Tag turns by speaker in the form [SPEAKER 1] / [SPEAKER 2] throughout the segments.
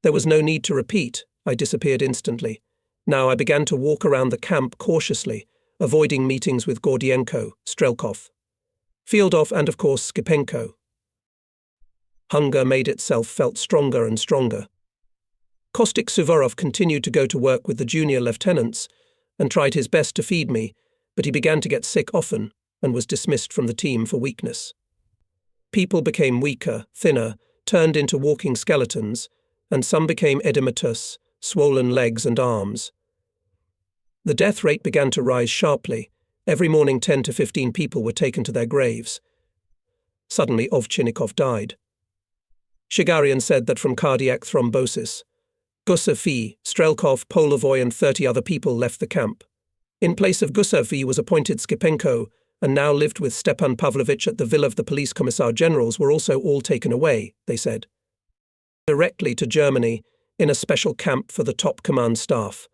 [SPEAKER 1] There was no need to repeat. I disappeared instantly. Now I began to walk around the camp cautiously, avoiding meetings with Gordienko, Strelkov, Fieldov, and of course Skipenko. Hunger made itself felt stronger and stronger. Kostik Suvorov continued to go to work with the junior lieutenants and tried his best to feed me, but he began to get sick often and was dismissed from the team for weakness. People became weaker, thinner, turned into walking skeletons, and some became edematous, swollen legs and arms. The death rate began to rise sharply. Every morning 10 to 15 people were taken to their graves. Suddenly Ovchinnikov died. Shigarian said that from cardiac thrombosis. Gusev, Strelkov, Polovoy and 30 other people left the camp. In place of Gusev was appointed Skipenko, and now lived with Stepan Pavlovich at the villa of the police commissar generals were also all taken away, they said. Directly to Germany, in a special camp for the top command staff.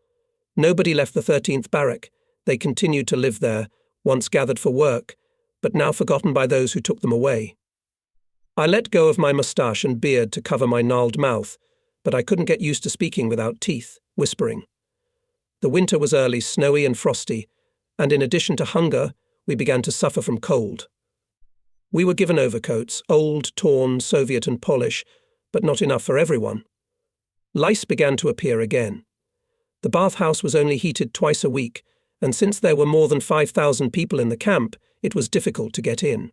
[SPEAKER 1] Nobody left the 13th barrack. They continued to live there, once gathered for work, but now forgotten by those who took them away. I let go of my moustache and beard to cover my gnarled mouth, but I couldn't get used to speaking without teeth, whispering. The winter was early, snowy and frosty, and in addition to hunger, we began to suffer from cold. We were given overcoats, old, torn, Soviet and Polish, but not enough for everyone. Lice began to appear again. The bathhouse was only heated twice a week, and since there were more than 5,000 people in the camp, it was difficult to get in.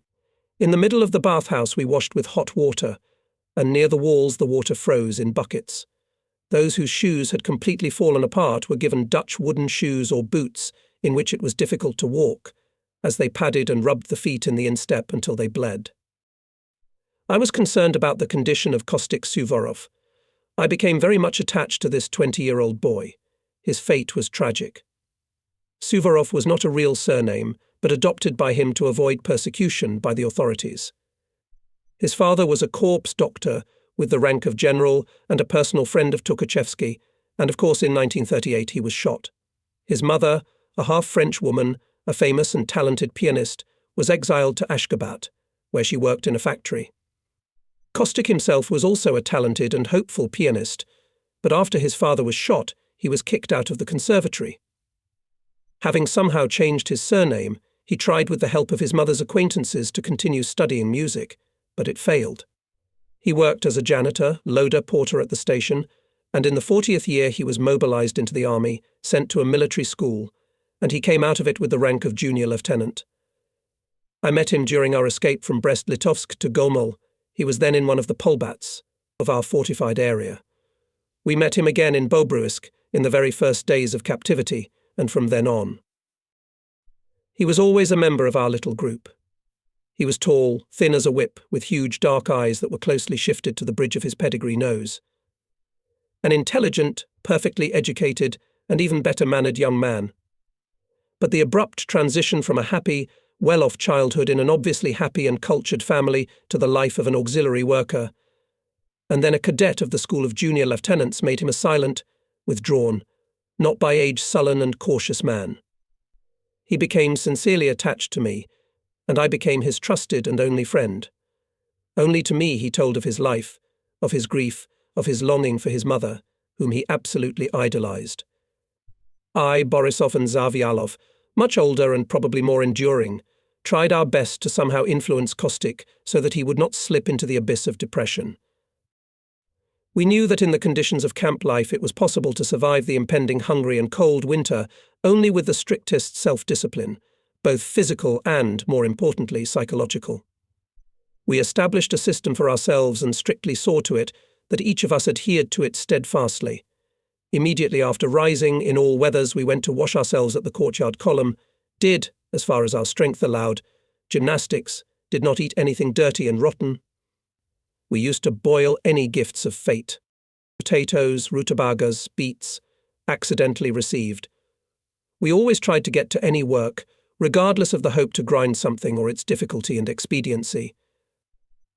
[SPEAKER 1] In the middle of the bathhouse we washed with hot water, and near the walls the water froze in buckets. Those whose shoes had completely fallen apart were given Dutch wooden shoes or boots in which it was difficult to walk, as they padded and rubbed the feet in the instep until they bled. I was concerned about the condition of Kostik Suvorov. I became very much attached to this 20-year-old boy. His fate was tragic. Suvorov was not a real surname, but adopted by him to avoid persecution by the authorities. His father was a corps doctor with the rank of general and a personal friend of Tukhachevsky, and of course in 1938 he was shot. His mother, a half-French woman, a famous and talented pianist, was exiled to Ashgabat, where she worked in a factory. Kostik himself was also a talented and hopeful pianist, but after his father was shot, he was kicked out of the conservatory. Having somehow changed his surname, he tried with the help of his mother's acquaintances to continue studying music, but it failed. He worked as a janitor, loader, porter at the station, and in the 40th year he was mobilized into the army, sent to a military school, and he came out of it with the rank of junior lieutenant. I met him during our escape from Brest-Litovsk to Gomel. He was then in one of the polbats of our fortified area. We met him again in Bobruisk in the very first days of captivity, and from then on. He was always a member of our little group. He was tall, thin as a whip, with huge dark eyes that were closely shifted to the bridge of his pedigree nose. An intelligent, perfectly educated, and even better-mannered young man. But the abrupt transition from a happy, well-off childhood in an obviously happy and cultured family to the life of an auxiliary worker, and then a cadet of the School of Junior Lieutenants made him a silent, withdrawn, not by age sullen and cautious man. He became sincerely attached to me, and I became his trusted and only friend. Only to me he told of his life, of his grief, of his longing for his mother, whom he absolutely idolized. I, Borisov and Zavialov, much older and probably more enduring, tried our best to somehow influence Kostik so that he would not slip into the abyss of depression. We knew that in the conditions of camp life it was possible to survive the impending hungry and cold winter only with the strictest self-discipline, both physical and, more importantly, psychological. We established a system for ourselves and strictly saw to it that each of us adhered to it steadfastly. Immediately after rising, in all weathers, we went to wash ourselves at the courtyard column, did, as far as our strength allowed, gymnastics, did not eat anything dirty and rotten. We used to boil any gifts of fate. Potatoes, rutabagas, beets, accidentally received. We always tried to get to any work, regardless of the hope to grind something or its difficulty and expediency.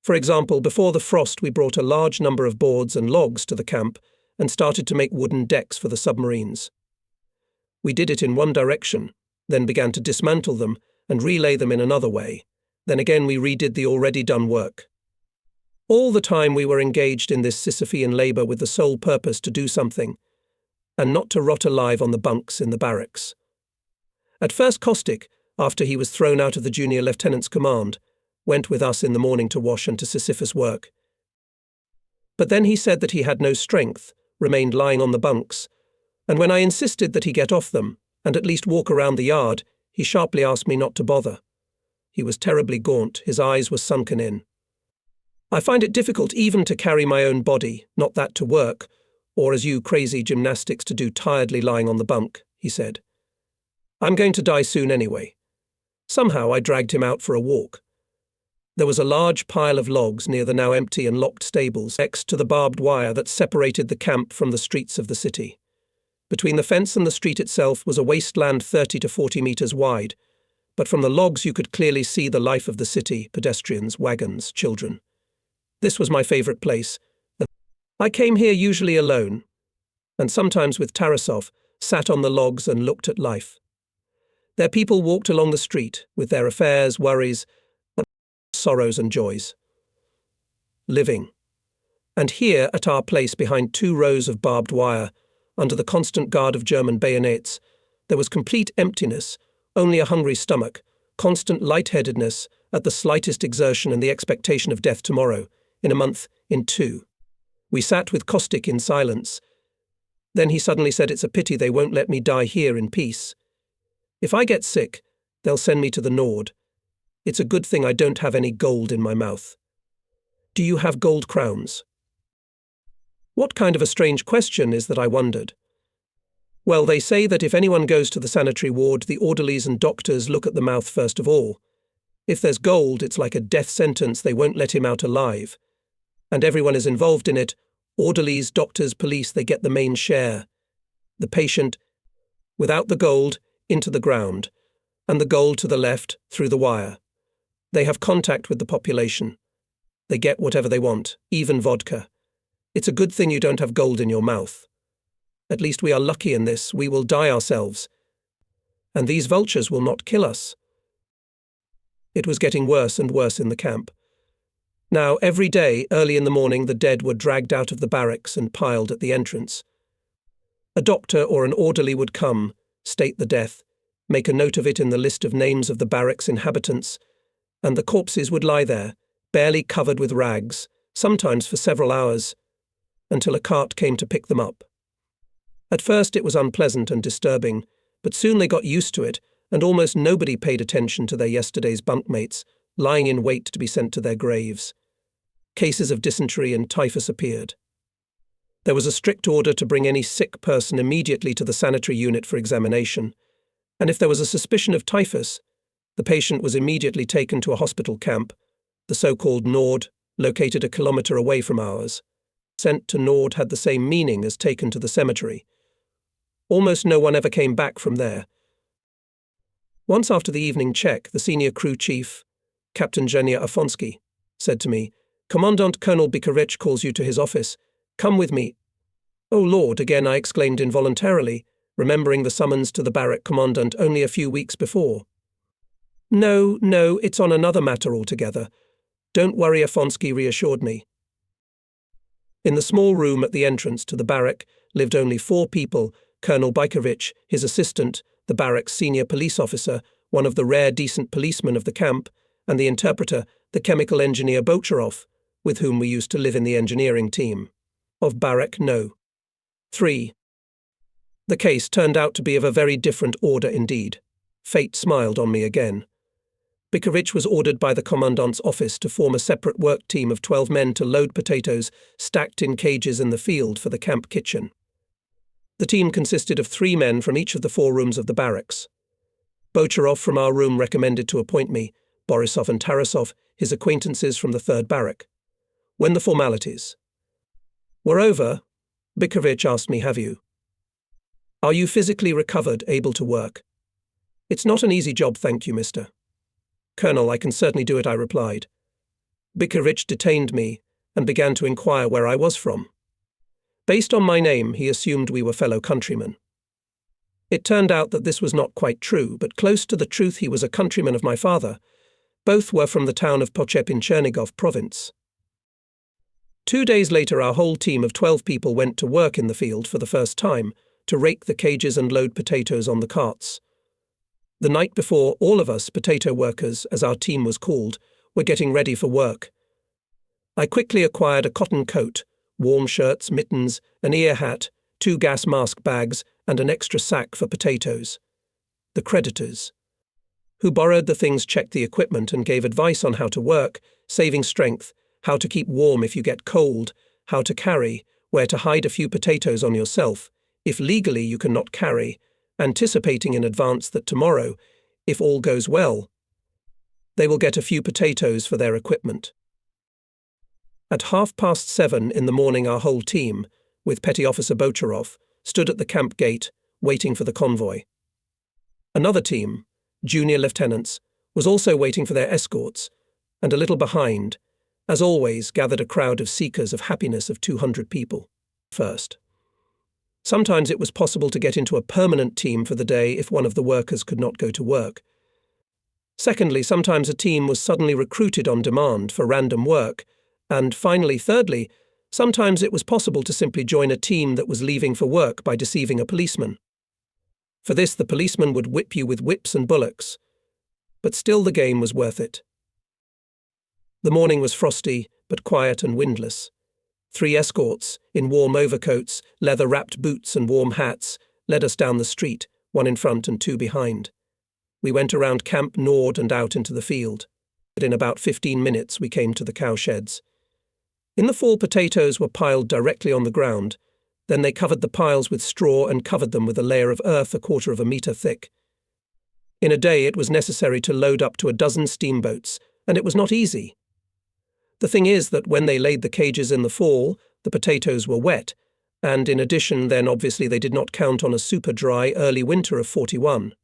[SPEAKER 1] For example, before the frost we brought a large number of boards and logs to the camp and started to make wooden decks for the submarines. We did it in one direction, then began to dismantle them and relay them in another way. Then again we redid the already done work. All the time we were engaged in this Sisyphean labour with the sole purpose to do something, and not to rot alive on the bunks in the barracks. At first Caustic, after he was thrown out of the junior lieutenant's command, went with us in the morning to wash and to Sisyphus work. But then he said that he had no strength, remained lying on the bunks, and when I insisted that he get off them, and at least walk around the yard, he sharply asked me not to bother. He was terribly gaunt, his eyes were sunken in. I find it difficult even to carry my own body, not that to work, or as you crazy gymnastics to do tiredly lying on the bunk, he said. I'm going to die soon anyway. Somehow I dragged him out for a walk. There was a large pile of logs near the now empty and locked stables next to the barbed wire that separated the camp from the streets of the city. Between the fence and the street itself was a wasteland 30 to 40 meters wide, but from the logs you could clearly see the life of the city, pedestrians, wagons, children. This was my favorite place. I came here usually alone, and sometimes with Tarasov, sat on the logs and looked at life. Their people walked along the street, with their affairs, worries, sorrows and joys. Living. And here, at our place behind 2 rows of barbed wire, under the constant guard of German bayonets, there was complete emptiness, only a hungry stomach, constant lightheadedness at the slightest exertion and the expectation of death tomorrow, in a month, in 2. We sat with Caustic in silence. Then he suddenly said it's a pity they won't let me die here in peace. If I get sick, they'll send me to the Nord. It's a good thing I don't have any gold in my mouth. Do you have gold crowns? What kind of a strange question is that, I wondered. Well, they say that if anyone goes to the sanitary ward, the orderlies and doctors look at the mouth first of all. If there's gold, it's like a death sentence, they won't let him out alive. And everyone is involved in it, orderlies, doctors, police, they get the main share. The patient, without the gold, into the ground, and the gold to the left, through the wire. They have contact with the population. They get whatever they want, even vodka. It's a good thing you don't have gold in your mouth. At least we are lucky in this, we will die ourselves. And these vultures will not kill us. It was getting worse and worse in the camp. Now, every day, early in the morning, the dead were dragged out of the barracks and piled at the entrance. A doctor or an orderly would come, state the death, make a note of it in the list of names of the barracks inhabitants, and the corpses would lie there, barely covered with rags, sometimes for several hours, until a cart came to pick them up. At first it was unpleasant and disturbing, but soon they got used to it, and almost nobody paid attention to their yesterday's bunkmates, lying in wait to be sent to their graves. Cases of dysentery and typhus appeared. There was a strict order to bring any sick person immediately to the sanitary unit for examination, and if there was a suspicion of typhus, the patient was immediately taken to a hospital camp, the so-called Nord, located a kilometre away from ours. Sent to Nord had the same meaning as taken to the cemetery. Almost no one ever came back from there. Once after the evening check, the senior crew chief, Captain Zhenya Afonsky, said to me, "Commandant Colonel Bikarich calls you to his office. Come with me." "Oh Lord," again I exclaimed involuntarily, remembering the summons to the barrack commandant only a few weeks before. No, it's on another matter altogether. Don't worry," Afonsky reassured me. In the small room at the entrance to the barrack lived only 4 people: Colonel Bikarich, his assistant, the barrack's senior police officer, one of the rare decent policemen of the camp, and the interpreter, the chemical engineer Bocharov, with whom we used to live in the engineering team. Of barrack No. 3. The case turned out to be of a very different order indeed. Fate smiled on me again. Bikarich was ordered by the commandant's office to form a separate work team of 12 men to load potatoes stacked in cages in the field for the camp kitchen. The team consisted of 3 men from each of the 4 rooms of the barracks. Bocharov from our room recommended to appoint me, Borisov and Tarasov, his acquaintances from the 3rd barrack. When the formalities were over, Bikarich asked me, "Are you physically recovered, able to work?" "It's not an easy job, thank you, mister." "Colonel, I can certainly do it," I replied. Bikarich detained me and began to inquire where I was from. Based on my name, he assumed we were fellow countrymen. It turned out that this was not quite true, but close to the truth, he was a countryman of my father. Both were from the town of Pochep in Chernigov province. 2 days later, our whole team of 12 people went to work in the field for the first time, to rake the cages and load potatoes on the carts. The night before, all of us, potato workers, as our team was called, were getting ready for work. I quickly acquired a cotton coat, warm shirts, mittens, an ear hat, 2 gas mask bags, and an extra sack for potatoes. The creditors, who borrowed the things, checked the equipment and gave advice on how to work, saving strength, how to keep warm if you get cold, how to carry, where to hide a few potatoes on yourself, if legally you cannot carry, anticipating in advance that tomorrow, if all goes well, they will get a few potatoes for their equipment. At 7:30 in the morning, our whole team, with Petty Officer Bocharov, stood at the camp gate, waiting for the convoy. Another team, junior lieutenants, was also waiting for their escorts, and a little behind, as always, gathered a crowd of seekers of happiness of 200 people. First, sometimes it was possible to get into a permanent team for the day if one of the workers could not go to work. Secondly, sometimes a team was suddenly recruited on demand for random work. And finally, thirdly, sometimes it was possible to simply join a team that was leaving for work by deceiving a policeman. For this, the policeman would whip you with whips and bullocks. But still, the game was worth it. The morning was frosty, but quiet and windless. 3 escorts, in warm overcoats, leather-wrapped boots and warm hats, led us down the street, 1 in front and 2 behind. We went around Camp Nord and out into the field. But in about 15 minutes we came to the cowsheds. In the fall, potatoes were piled directly on the ground. Then they covered the piles with straw and covered them with a layer of earth 1/4 meter thick. In a day it was necessary to load up to 12 steamboats, and it was not easy. The thing is that when they laid the cages in the fall, the potatoes were wet, and in addition then obviously they did not count on a super dry early winter of 41.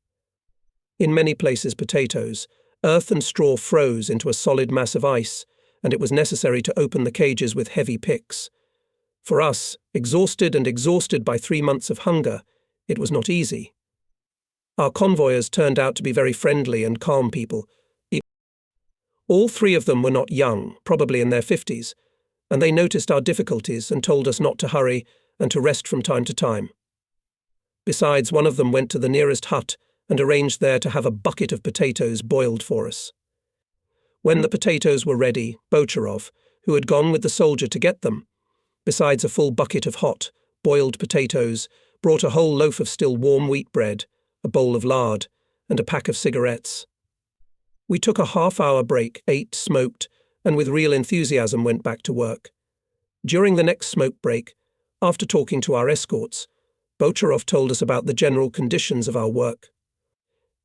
[SPEAKER 1] In many places potatoes, earth and straw froze into a solid mass of ice, and it was necessary to open the cages with heavy picks. For us, exhausted by 3 months of hunger, it was not easy. Our convoyers turned out to be very friendly and calm people. All 3 of them were not young, probably in their 50s, and they noticed our difficulties and told us not to hurry and to rest from time to time. Besides, one of them went to the nearest hut and arranged there to have a bucket of potatoes boiled for us. When the potatoes were ready, Bocharov, who had gone with the soldier to get them, besides a full bucket of hot, boiled potatoes, brought a whole loaf of still warm wheat bread, a bowl of lard, and a pack of cigarettes. We took a half-hour break, ate, smoked, and with real enthusiasm went back to work. During the next smoke break, after talking to our escorts, Bocharov told us about the general conditions of our work.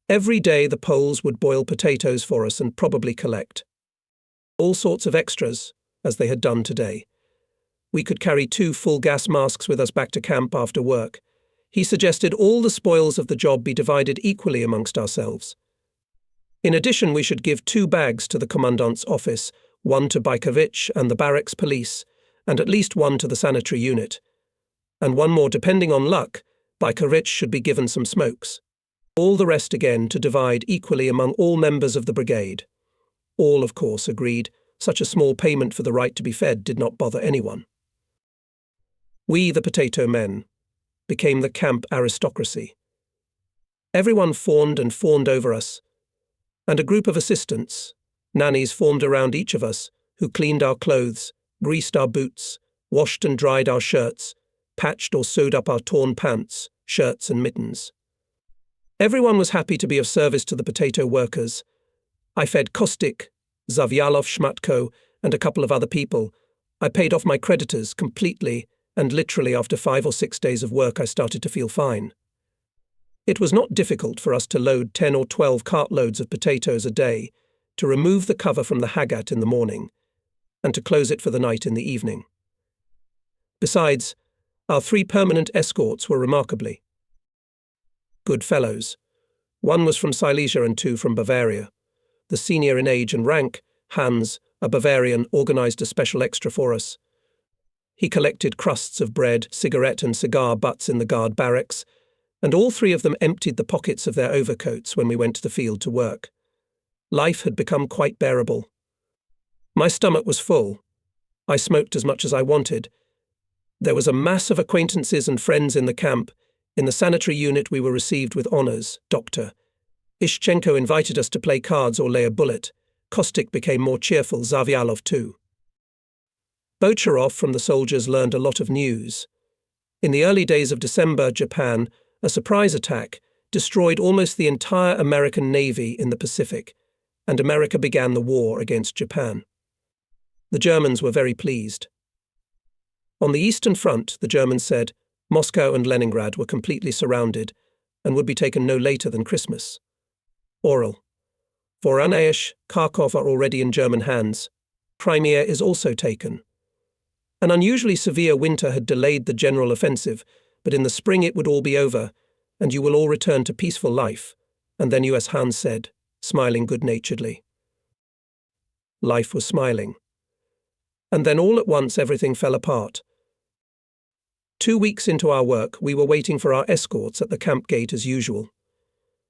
[SPEAKER 1] Every day the Poles would boil potatoes for us and probably collect all sorts of extras, as they had done today. We could carry 2 full gas masks with us back to camp after work. He suggested all the spoils of the job be divided equally amongst ourselves. In addition, we should give 2 bags to the commandant's office, 1 to Bykovich and the barracks police, and at least 1 to the sanitary unit. And 1 more, depending on luck, Bykovich should be given some smokes. All the rest again to divide equally among all members of the brigade. All, of course, agreed. Such a small payment for the right to be fed did not bother anyone. We, the potato men, became the camp aristocracy. Everyone fawned and fawned over us, and a group of assistants, nannies, formed around each of us, who cleaned our clothes, greased our boots, washed and dried our shirts, patched or sewed up our torn pants, shirts and mittens. Everyone was happy to be of service to the potato workers. I fed Kostik, Zavyalov, Shmatko, and a couple of other people. I paid off my creditors completely, and literally after 5 or 6 days of work I started to feel fine. It was not difficult for us to load 10 or 12 cartloads of potatoes a day, to remove the cover from the hagat in the morning, and to close it for the night in the evening. Besides, our 3 permanent escorts were remarkably good fellows. 1 was from Silesia and 2 from Bavaria. The senior in age and rank, Hans, a Bavarian, organized a special extra for us. He collected crusts of bread, cigarette and cigar butts in the guard barracks, and all 3 of them emptied the pockets of their overcoats when we went to the field to work. Life had become quite bearable. My stomach was full, I smoked as much as I wanted. There was a mass of acquaintances and friends in the camp. In the sanitary unit we were received with honours. Dr. Ishchenko invited us to play cards or lay a bullet. Kostik became more cheerful, Zavialov too. Bocharov from the soldiers learned a lot of news. In the early days of December, Japan, a surprise attack, destroyed almost the entire American Navy in the Pacific, and America began the war against Japan. The Germans were very pleased. On the Eastern Front, the Germans said, Moscow and Leningrad were completely surrounded and would be taken no later than Christmas. Oral. Voronezh, Kharkov are already in German hands. Crimea is also taken. An unusually severe winter had delayed the general offensive, but in the spring it would all be over, and you will all return to peaceful life. And then US Hans said, smiling good-naturedly. Life was smiling. And then all at once everything fell apart. 2 weeks into our work, we were waiting for our escorts at the camp gate as usual.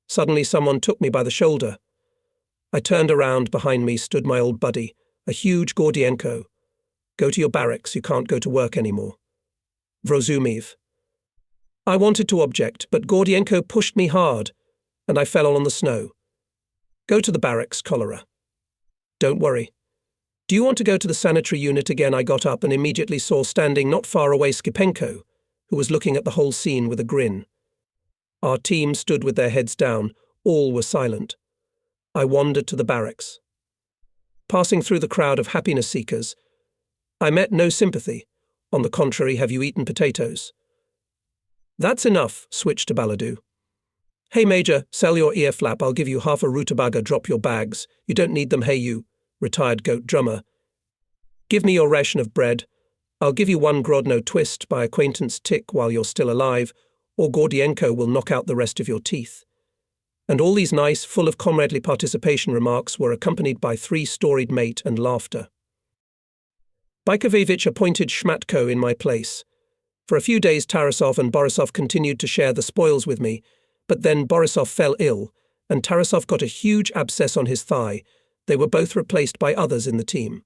[SPEAKER 1] Suddenly someone took me by the shoulder. I turned around. Behind me stood my old buddy, a huge Gordienko. Go to your barracks, you can't go to work anymore. Vrozumiv. I wanted to object, but Gordienko pushed me hard, and I fell on the snow. Go to the barracks, cholera. Don't worry. Do you want to go to the sanitary unit again? I got up and immediately saw standing not far away Skipenko, who was looking at the whole scene with a grin. Our team stood with their heads down. All were silent. I wandered to the barracks. Passing through the crowd of happiness seekers, I met no sympathy. On the contrary, have you eaten potatoes? That's enough, switched to Baladu. Hey, Major, sell your ear flap. I'll give you half a rutabaga. Drop your bags. You don't need them, hey you, retired goat drummer. Give me your ration of bread. I'll give you 1 Grodno twist by acquaintance Tick while you're still alive, or Gordienko will knock out the rest of your teeth. And all these nice, full of comradely participation remarks were accompanied by 3-storied mate and laughter. Baikovevich appointed Shmatko in my place. For a few days Tarasov and Borisov continued to share the spoils with me, but then Borisov fell ill, and Tarasov got a huge abscess on his thigh. They were both replaced by others in the team.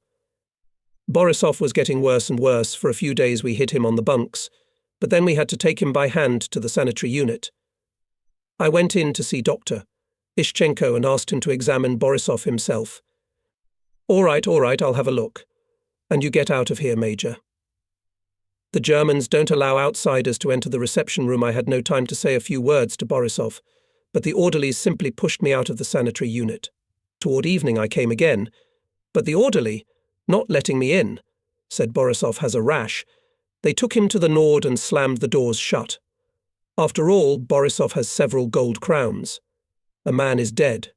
[SPEAKER 1] Borisov was getting worse and worse. For a few days we hid him on the bunks, but then we had to take him by hand to the sanitary unit. I went in to see Dr. Ishchenko and asked him to examine Borisov himself. All right, I'll have a look. And you get out of here, Major. The Germans don't allow outsiders to enter the reception room. I had no time to say a few words to Borisov, but the orderlies simply pushed me out of the sanitary unit. Toward evening I came again, but the orderly, not letting me in, said Borisov has a rash. They took him to the Nord and slammed the doors shut. After all, Borisov has several gold crowns. A man is dead.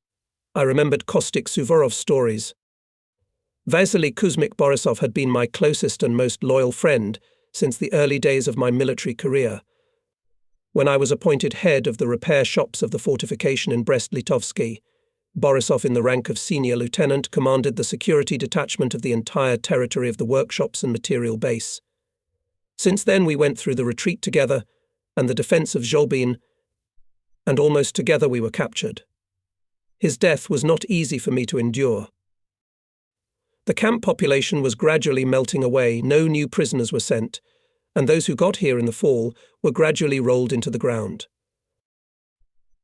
[SPEAKER 1] I remembered Kostik Suvorov's stories. Vasily Kuzmik Borisov had been my closest and most loyal friend since the early days of my military career. When I was appointed head of the repair shops of the fortification in Brest-Litovsky, Borisov, in the rank of senior lieutenant, commanded the security detachment of the entire territory of the workshops and material base. Since then we went through the retreat together and the defense of Zholbin, and almost together we were captured. His death was not easy for me to endure. The camp population was gradually melting away, no new prisoners were sent, and those who got here in the fall were gradually rolled into the ground.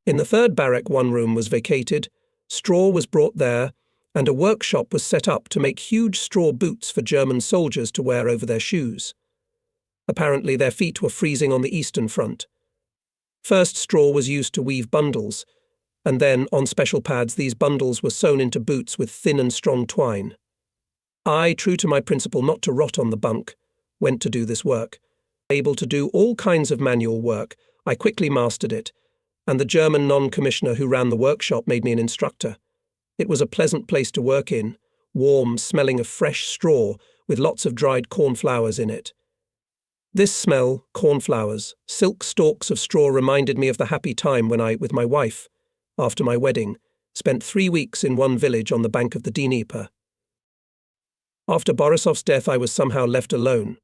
[SPEAKER 1] In the third barrack 1 room was vacated, straw was brought there, and a workshop was set up to make huge straw boots for German soldiers to wear over their shoes. Apparently their feet were freezing on the Eastern Front. First straw was used to weave bundles, and then, on special pads, these bundles were sewn into boots with thin and strong twine. I, true to my principle not to rot on the bunk, went to do this work. Able to do all kinds of manual work, I quickly mastered it, and the German non-commissioner who ran the workshop made me an instructor. It was a pleasant place to work in, warm, smelling of fresh straw, with lots of dried cornflowers in it. This smell, cornflowers, silk stalks of straw, reminded me of the happy time when I, with my wife, after my wedding, spent 3 weeks in one village on the bank of the Dnieper. After Borisov's death I was somehow left alone.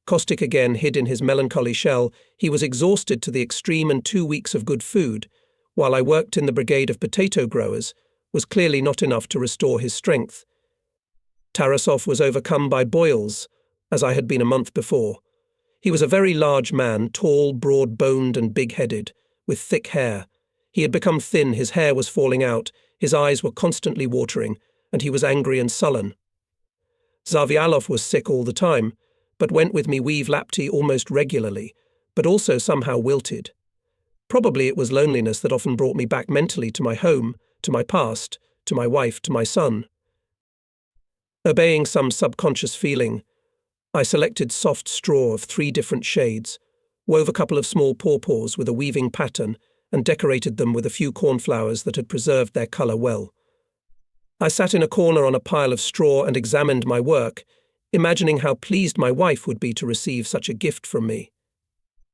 [SPEAKER 1] Kostik again hid in his melancholy shell. He was exhausted to the extreme, and 2 weeks of good food, while I worked in the brigade of potato growers, was clearly not enough to restore his strength. Tarasov was overcome by boils, as I had been a month before. He was a very large man, tall, broad-boned and big-headed, with thick hair. He had become thin, his hair was falling out, his eyes were constantly watering, and he was angry and sullen. Zavialov was sick all the time, but went with me weave lapti almost regularly, but also somehow wilted. Probably it was loneliness that often brought me back mentally to my home, to my past, to my wife, to my son. Obeying some subconscious feeling, I selected soft straw of 3 different shades, wove a couple of small pawpaws with a weaving pattern, and decorated them with a few cornflowers that had preserved their colour well. I sat in a corner on a pile of straw and examined my work, imagining how pleased my wife would be to receive such a gift from me.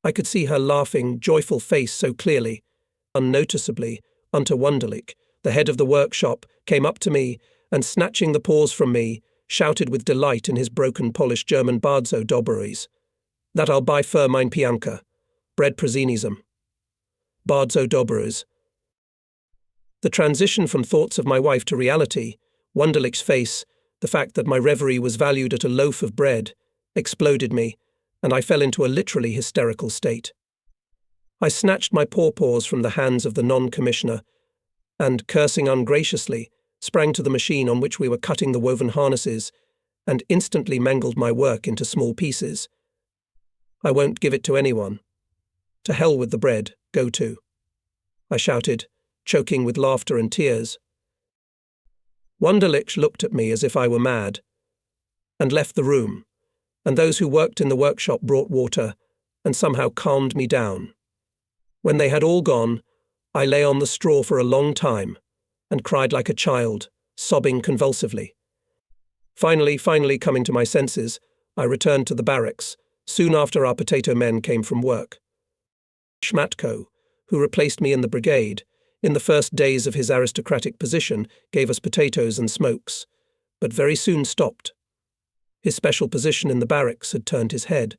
[SPEAKER 1] I could see her laughing, joyful face so clearly. Unnoticeably, Unter Wunderlich, the head of the workshop, came up to me and, snatching the paws from me, shouted with delight in his broken Polish German Bardzo dobry, that I'll buy für mein pianka, bread prasinism. Bardzo dobry. The transition from thoughts of my wife to reality, Wunderlich's face, the fact that my reverie was valued at a loaf of bread, exploded me, and I fell into a literally hysterical state. I snatched my pawpaws from the hands of the non-commissioner and, cursing ungraciously, sprang to the machine on which we were cutting the woven harnesses and instantly mangled my work into small pieces. I won't give it to anyone. To hell with the bread, go to. I shouted, choking with laughter and tears. Wunderlich looked at me as if I were mad, and left the room, and those who worked in the workshop brought water and somehow calmed me down. When they had all gone, I lay on the straw for a long time and cried like a child, sobbing convulsively. Finally coming to my senses, I returned to the barracks, soon after our potato men came from work. Schmatko, who replaced me in the brigade, in the first days of his aristocratic position, gave us potatoes and smokes, but very soon stopped. His special position in the barracks had turned his head.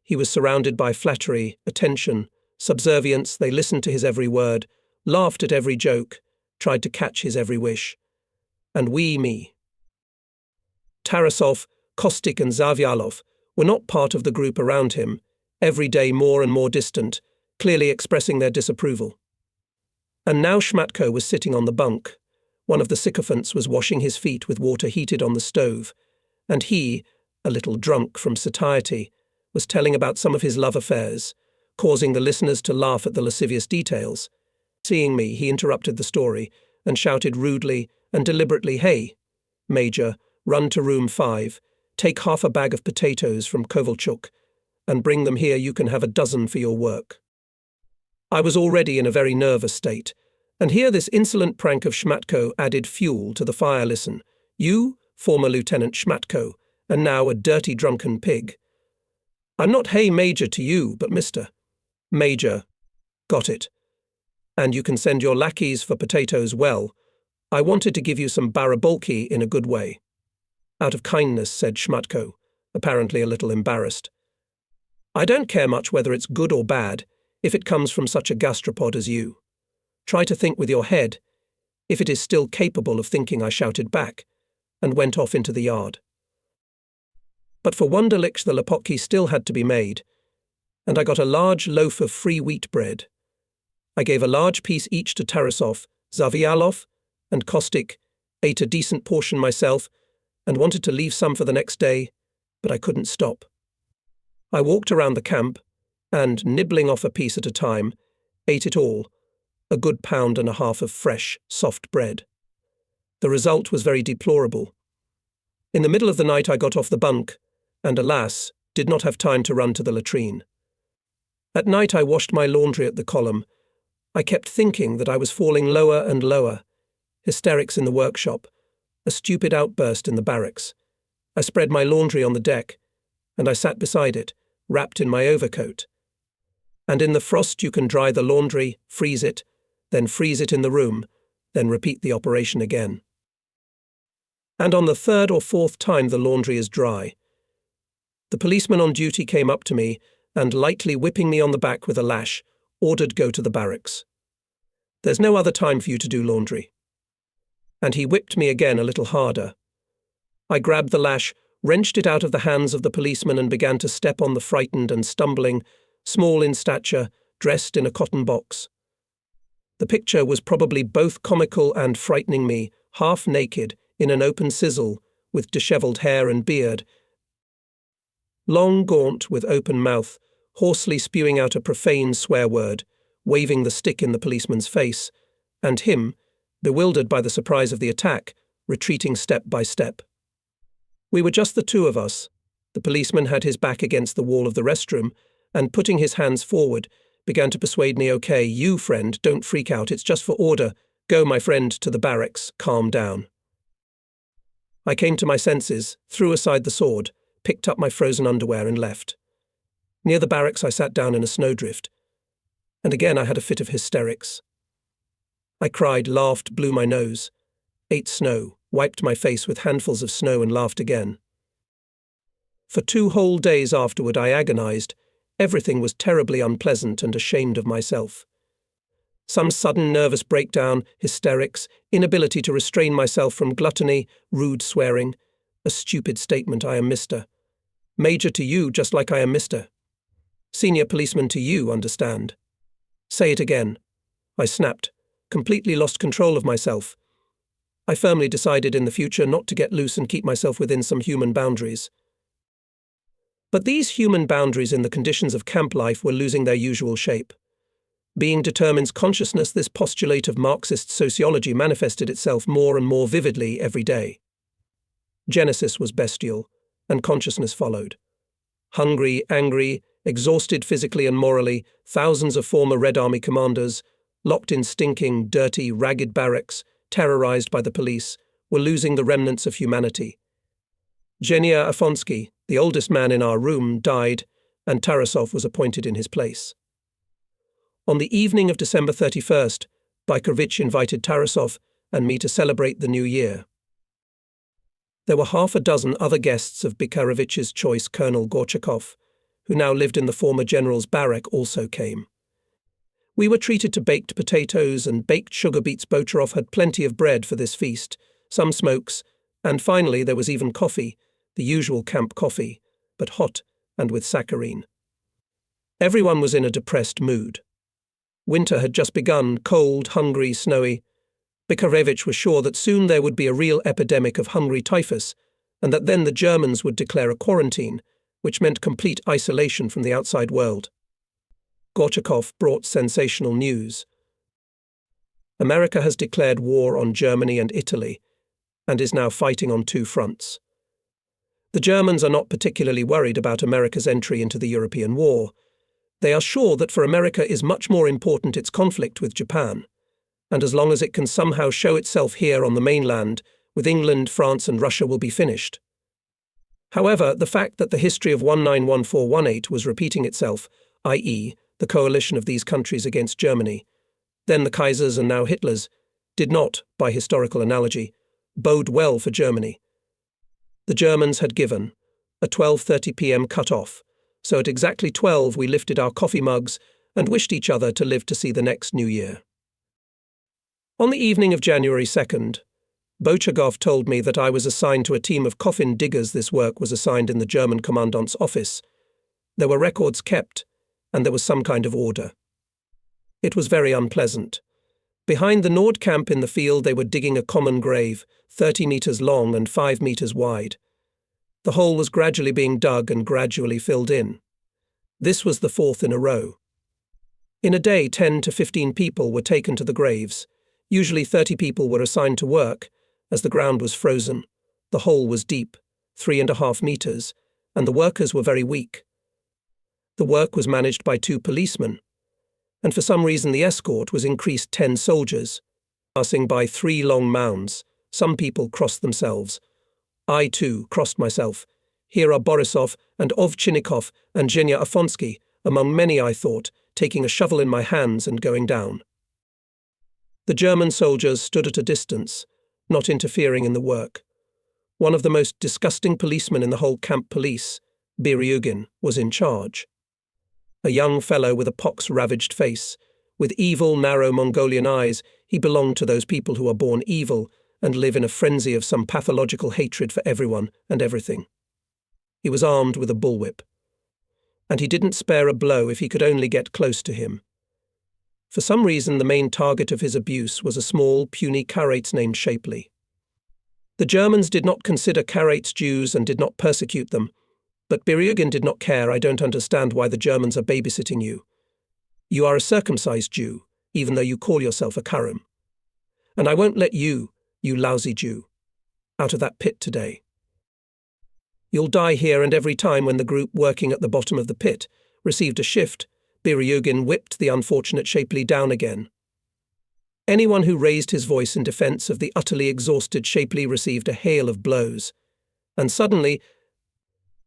[SPEAKER 1] He was surrounded by flattery, attention, subservience. They listened to his every word, laughed at every joke, tried to catch his every wish. And me. Tarasov, Kostik and Zavialov were not part of the group around him, every day more and more distant, clearly expressing their disapproval. And now Schmatko was sitting on the bunk. One of the sycophants was washing his feet with water heated on the stove, and he, a little drunk from satiety, was telling about some of his love affairs, causing the listeners to laugh at the lascivious details. Seeing me, he interrupted the story and shouted rudely and deliberately, "Hey, Major, run to room 5, take half a bag of potatoes from Kovalchuk, and bring them here. You can have a dozen for your work." I was already in a very nervous state, and here this insolent prank of Schmatko added fuel to the fire. "Listen, you, former Lieutenant Schmatko, and now a dirty drunken pig. I'm not hey Major to you, but Mr. Major. Got it. And you can send your lackeys for potatoes well. I wanted to give you some barabolki in a good way." "Out of kindness," said Schmatko, apparently a little embarrassed. "I don't care much whether it's good or bad, if it comes from such a gastropod as you. Try to think with your head, if it is still capable of thinking," I shouted back, and went off into the yard. But for Wunderlich the lapotki still had to be made, and I got a large loaf of free wheat bread. I gave a large piece each to Tarasov, Zavialov, and Kostik, ate a decent portion myself, and wanted to leave some for the next day, but I couldn't stop. I walked around the camp, and, nibbling off a piece at a time, ate it all, a good pound and a half of fresh, soft bread. The result was very deplorable. In the middle of the night I got off the bunk, and alas, did not have time to run to the latrine. At night I washed my laundry at the column. I kept thinking that I was falling lower and lower. Hysterics in the workshop, a stupid outburst in the barracks. I spread my laundry on the deck, and I sat beside it, wrapped in my overcoat. And in the frost you can dry the laundry, freeze it, then freeze it in the room, then repeat the operation again. And on the 3rd or 4th time the laundry is dry. The policeman on duty came up to me and, lightly whipping me on the back with a lash, ordered go to the barracks. "There's no other time for you to do laundry." And he whipped me again a little harder. I grabbed the lash, wrenched it out of the hands of the policeman and began to step on the frightened and stumbling, small in stature, dressed in a cotton box. The picture was probably both comical and frightening me, half naked, in an open sizzle, with dishevelled hair and beard, long gaunt with open mouth, hoarsely spewing out a profane swear word, waving the stick in the policeman's face, and him, bewildered by the surprise of the attack, retreating step by step. We were just the two of us. The policeman had his back against the wall of the restroom, and putting his hands forward, began to persuade me, "Okay, you, friend, don't freak out, it's just for order. Go, my friend, to the barracks, calm down." I came to my senses, threw aside the sword, picked up my frozen underwear and left. Near the barracks I sat down in a snowdrift, and again I had a fit of hysterics. I cried, laughed, blew my nose, ate snow, wiped my face with handfuls of snow and laughed again. For 2 whole days afterward I agonized. Everything was terribly unpleasant and ashamed of myself. Some sudden nervous breakdown, hysterics, inability to restrain myself from gluttony, rude swearing. A stupid statement, I am Mr. Major to you, just like I am Mr. Senior policeman to you, understand. Say it again. I snapped, completely lost control of myself. I firmly decided in the future not to get loose and keep myself within some human boundaries. But these human boundaries in the conditions of camp life were losing their usual shape. Being determines consciousness, this postulate of Marxist sociology manifested itself more and more vividly every day. Genesis was bestial, and consciousness followed. Hungry, angry, exhausted physically and morally, thousands of former Red Army commanders, locked in stinking, dirty, ragged barracks, terrorized by the police, were losing the remnants of humanity. Genia Afonsky, the oldest man in our room, died, and Tarasov was appointed in his place. On the evening of December 31st, Bykovich invited Tarasov and me to celebrate the new year. There were 6 other guests of Bykovich's choice. Colonel Gorchakov, who now lived in the former general's barrack, also came. We were treated to baked potatoes and baked sugar beets. Bocharov had plenty of bread for this feast, some smokes, and finally there was even coffee, the usual camp coffee, but hot and with saccharine. Everyone was in a depressed mood. Winter had just begun, cold, hungry, snowy. Bykovich was sure that soon there would be a real epidemic of hungry typhus, and that then the Germans would declare a quarantine, which meant complete isolation from the outside world. Gorchakov brought sensational news. America has declared war on Germany and Italy, and is now fighting on 2 fronts. The Germans are not particularly worried about America's entry into the European war. They are sure that for America is much more important its conflict with Japan, and as long as it can somehow show itself here on the mainland, with England, France and Russia will be finished. However, the fact that the history of 1914-18 was repeating itself, i.e., the coalition of these countries against Germany, then the Kaisers and now Hitler's, did not, by historical analogy, bode well for Germany. The Germans had given a 12:30 p.m. cut-off, so at exactly 12 we lifted our coffee mugs and wished each other to live to see the next New Year. On the evening of January 2nd, Bochagov told me that I was assigned to a team of coffin diggers. This work was assigned in the German commandant's office. There were records kept, and there was some kind of order. It was very unpleasant. Behind the Nord camp in the field they were digging a common grave, 30 meters long and 5 meters wide. The hole was gradually being dug and gradually filled in. This was the 4th in a row. In a day, 10 to 15 people were taken to the graves. Usually 30 people were assigned to work, as the ground was frozen. The hole was deep, 3.5 meters, and the workers were very weak. The work was managed by 2 policemen, and for some reason the escort was increased 10 soldiers. Passing by 3 long mounds, some people crossed themselves. I, too, crossed myself. Here are Borisov and Ovchinnikov and Zhenya Afonsky, among many, I thought, taking a shovel in my hands and going down. The German soldiers stood at a distance, not interfering in the work. One of the most disgusting policemen in the whole camp police, Biryugin, was in charge. A young fellow with a pox-ravaged face, with evil, narrow Mongolian eyes, he belonged to those people who are born evil and live in a frenzy of some pathological hatred for everyone and everything. He was armed with a bullwhip, and he didn't spare a blow if he could only get close to him. For some reason, the main target of his abuse was a small, puny Karaites named Shapely. The Germans did not consider Karaites Jews and did not persecute them, but Biryugin did not care. I don't understand why the Germans are babysitting you. You are a circumcised Jew, even though you call yourself a Karim. And I won't let you, you lousy Jew, out of that pit today. You'll die here. And every time when the group working at the bottom of the pit received a shift, Biryugin whipped the unfortunate Shapely down again. Anyone who raised his voice in defense of the utterly exhausted Shapely received a hail of blows. And suddenly,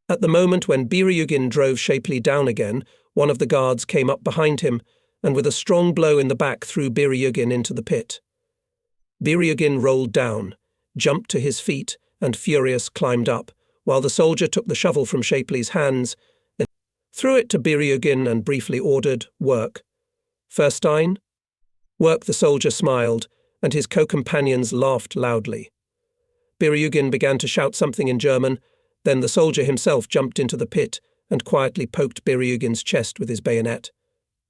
[SPEAKER 1] at the moment when Biryugin drove Shapely down again, one of the guards came up behind him and with a strong blow in the back threw Biryugin into the pit. Biryugin rolled down, jumped to his feet, and furious climbed up, while the soldier took the shovel from Shapely's hands and threw it to Biryugin and briefly ordered, "Work." "Fürstein?" "Work." The soldier smiled, and his co-companions laughed loudly. Biryugin began to shout something in German, then the soldier himself jumped into the pit and quietly poked Biryugin's chest with his bayonet.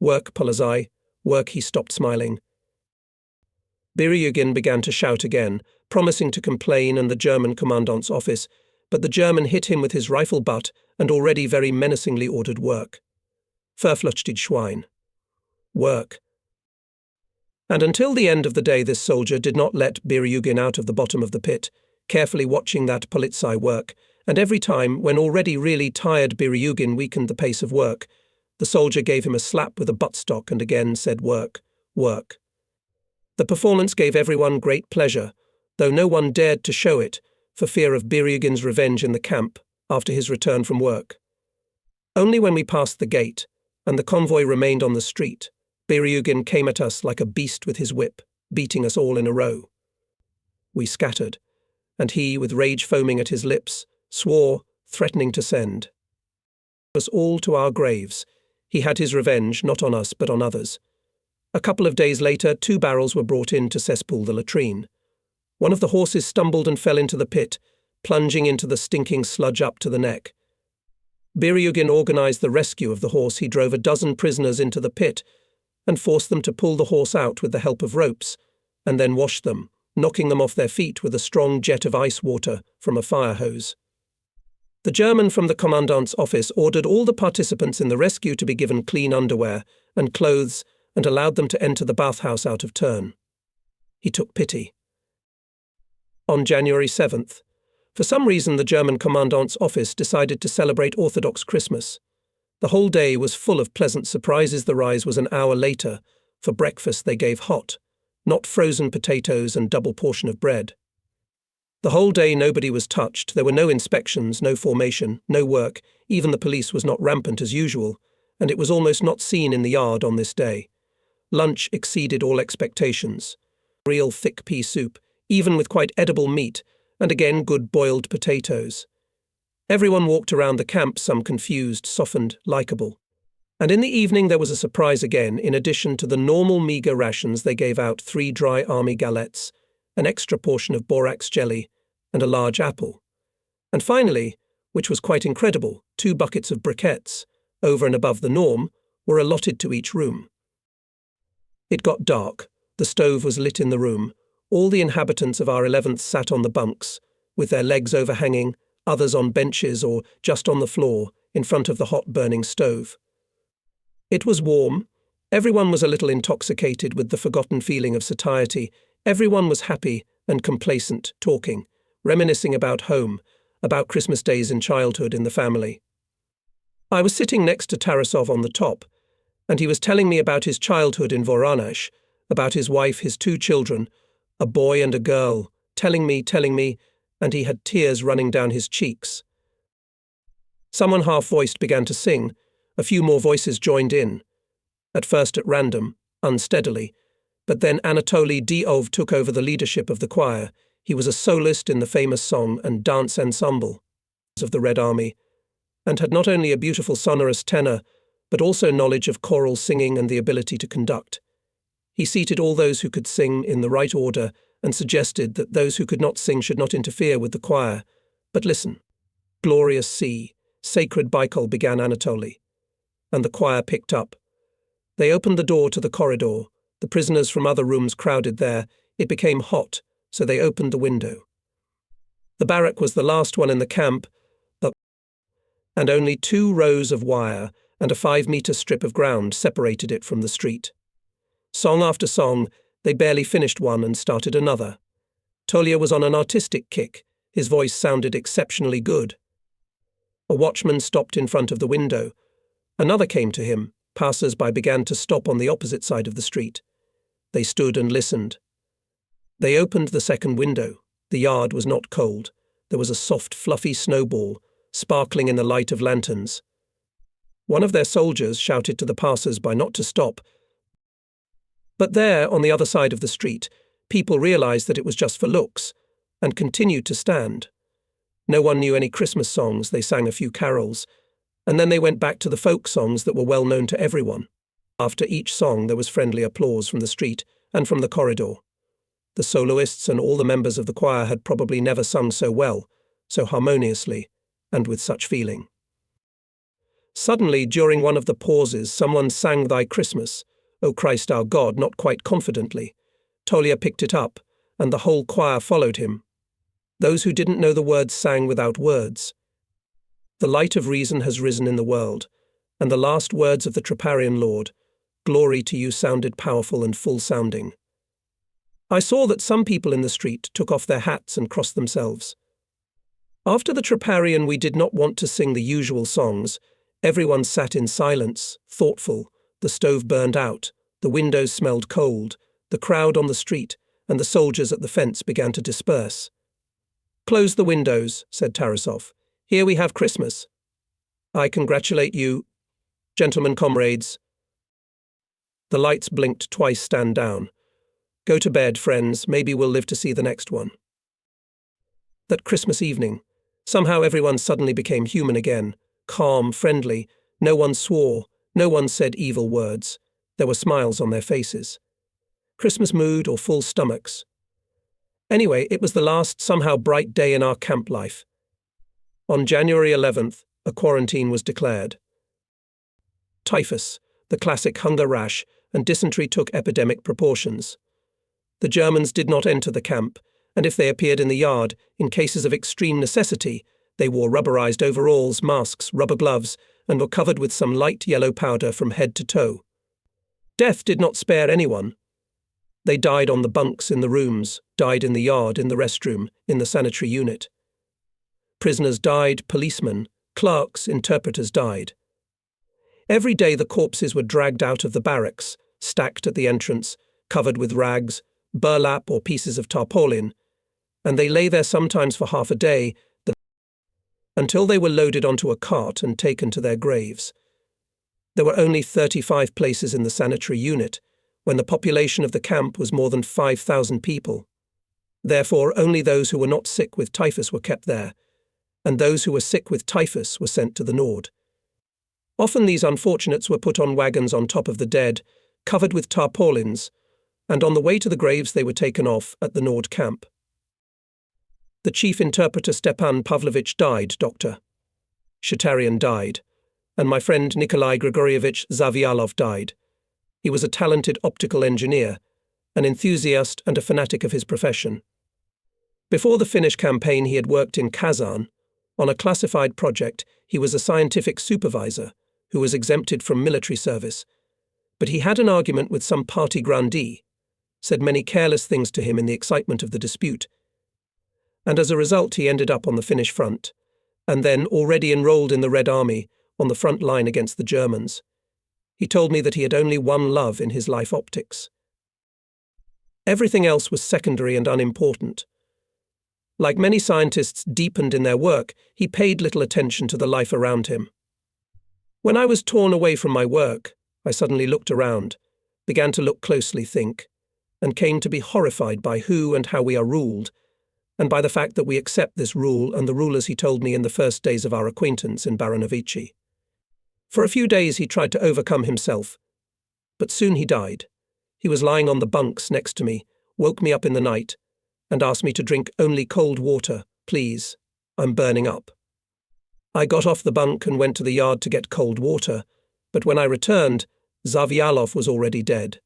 [SPEAKER 1] "Work, Polizei, work." He stopped smiling. Biryugin began to shout again, promising to complain in the German commandant's office, but the German hit him with his rifle butt and already very menacingly ordered, "Work. Verfluchtet Schwein. Work." And until the end of the day this soldier did not let Biryugin out of the bottom of the pit, carefully watching that Polizei work, and every time, when already really tired Biryugin weakened the pace of work, the soldier gave him a slap with a buttstock and again said, "Work, work." The performance gave everyone great pleasure, though no one dared to show it, for fear of Biryugin's revenge in the camp after his return from work. Only when we passed the gate, and the convoy remained on the street, Biryugin came at us like a beast with his whip, beating us all in a row. We scattered, and he, with rage foaming at his lips, swore, threatening to send us all to our graves. He had his revenge not on us but on others. A couple of days later, 2 barrels were brought in to cesspool the latrine. One of the horses stumbled and fell into the pit, plunging into the stinking sludge up to the neck. Biryugin organized the rescue of the horse. He drove 12 prisoners into the pit and forced them to pull the horse out with the help of ropes, and then washed them, knocking them off their feet with a strong jet of ice water from a fire hose. The German from the commandant's office ordered all the participants in the rescue to be given clean underwear and clothes and allowed them to enter the bathhouse out of turn. He took pity. On January 7th, for some reason the German commandant's office decided to celebrate Orthodox Christmas. The whole day was full of pleasant surprises. The rise was an hour later. For breakfast they gave hot, not frozen potatoes and double portion of bread. The whole day nobody was touched. There were no inspections, no formation, no work. Even the police was not rampant as usual, and it was almost not seen in the yard on this day. Lunch exceeded all expectations. Real thick pea soup, even with quite edible meat, and again good boiled potatoes. Everyone walked around the camp, some confused, softened, likeable. And in the evening there was a surprise again. In addition to the normal meagre rations, they gave out 3 dry army galettes, an extra portion of borax jelly, and a large apple. And finally, which was quite incredible, 2 buckets of briquettes, over and above the norm, were allotted to each room. It got dark. The stove was lit in the room. All the inhabitants of our 11th sat on the bunks, with their legs overhanging, others on benches or just on the floor, in front of the hot burning stove. It was warm. Everyone was a little intoxicated with the forgotten feeling of satiety. Everyone was happy and complacent, talking, reminiscing about home, about Christmas days in childhood in the family. I was sitting next to Tarasov on the top, and he was telling me about his childhood in Voronezh, about his wife, his 2 children, a boy and a girl, telling me, and he had tears running down his cheeks. Someone half-voiced began to sing. A few more voices joined in, at first at random, unsteadily, but then Anatoly Diov took over the leadership of the choir. He was a soloist in the famous song and dance ensemble of the Red Army, and had not only a beautiful sonorous tenor, but also knowledge of choral singing and the ability to conduct. He seated all those who could sing in the right order and suggested that those who could not sing should not interfere with the choir. But listen. Glorious sea, sacred Baikal, began Anatoly. And the choir picked up. They opened the door to the corridor. The prisoners from other rooms crowded there. It became hot, so they opened the window. The barrack was the last one in the camp, and only 2 rows of wire and a 5-meter strip of ground separated it from the street. Song after song, they barely finished one and started another. Tolia was on an artistic kick. His voice sounded exceptionally good. A watchman stopped in front of the window. Another came to him. Passers-by began to stop on the opposite side of the street. They stood and listened. They opened the second window. The yard was not cold. There was a soft, fluffy snowball, sparkling in the light of lanterns. One of their soldiers shouted to the passers-by not to stop. But there, on the other side of the street, people realized that it was just for looks, and continued to stand. No one knew any Christmas songs. They sang a few carols, and then they went back to the folk songs that were well known to everyone. After each song there was friendly applause from the street and from the corridor. The soloists and all the members of the choir had probably never sung so well, so harmoniously, and with such feeling. Suddenly, during one of the pauses, someone sang Thy Christmas, O Christ our God, not quite confidently. Tolia picked it up, and the whole choir followed him. Those who didn't know the words sang without words. The light of reason has risen in the world, and the last words of the Troparian Lord, Glory to you, sounded powerful and full-sounding. I saw that some people in the street took off their hats and crossed themselves. After the Troparian, we did not want to sing the usual songs. Everyone sat in silence, thoughtful. The stove burned out, the windows smelled cold, the crowd on the street and the soldiers at the fence began to disperse. Close the windows, said Tarasov. Here we have Christmas. I congratulate you, gentlemen comrades. The lights blinked twice. Stand down. Go to bed, friends. Maybe we'll live to see the next one. That Christmas evening, somehow everyone suddenly became human again, calm, friendly. No one swore, no one said evil words. There were smiles on their faces. Christmas mood or full stomachs. Anyway, it was the last somehow bright day in our camp life. On January 11th, a quarantine was declared. Typhus, the classic hunger rash, and dysentery took epidemic proportions. The Germans did not enter the camp, and if they appeared in the yard, in cases of extreme necessity, they wore rubberized overalls, masks, rubber gloves, and were covered with some light yellow powder from head to toe. Death did not spare anyone. They died on the bunks in the rooms, died in the yard, in the restroom, in the sanitary unit. Prisoners died, policemen, clerks, interpreters died. Every day the corpses were dragged out of the barracks, stacked at the entrance, covered with rags, burlap or pieces of tarpaulin, and they lay there sometimes for half a day, until they were loaded onto a cart and taken to their graves. There were only 35 places in the sanitary unit, when the population of the camp was more than 5,000 people. Therefore, only those who were not sick with typhus were kept there, and those who were sick with typhus were sent to the Nord. Often these unfortunates were put on wagons on top of the dead, covered with tarpaulins, and on the way to the graves they were taken off at the Nord camp. The chief interpreter Stepan Pavlovich died, Dr. Shatarian died, and my friend Nikolai Grigorievich Zavialov died. He was a talented optical engineer, an enthusiast and a fanatic of his profession. Before the Finnish campaign he had worked in Kazan. On a classified project he was a scientific supervisor who was exempted from military service, but he had an argument with some party grandee, said many careless things to him in the excitement of the dispute, and as a result he ended up on the Finnish front, and then, already enrolled in the Red Army, on the front line against the Germans. He told me that he had only one love in his life: optics. Everything else was secondary and unimportant. Like many scientists deepened in their work, he paid little attention to the life around him. When I was torn away from my work, I suddenly looked around, began to look closely, think, and came to be horrified by who and how we are ruled, and by the fact that we accept this rule and the rulers he told me in the first days of our acquaintance in WWII. For a few days he tried to overcome himself, but soon he died. He was lying on the bunks next to me, woke me up in the night, and asked me to drink only cold water, please. I'm burning up. I got off the bunk and went to the yard to get cold water, but when I returned, Zavialov was already dead.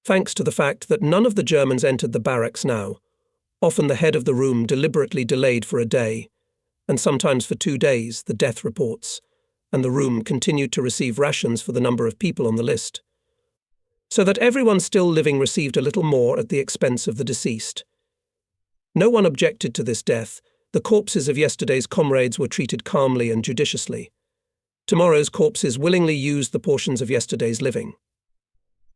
[SPEAKER 1] Thanks to the fact that none of the Germans entered the barracks now, often the head of the room deliberately delayed for a day, and sometimes for 2 days, the death reports, and the room continued to receive rations for the number of people on the list, so that everyone still living received a little more at the expense of the deceased. No one objected to this death. The corpses of yesterday's comrades were treated calmly and judiciously. Tomorrow's corpses willingly used the portions of yesterday's living.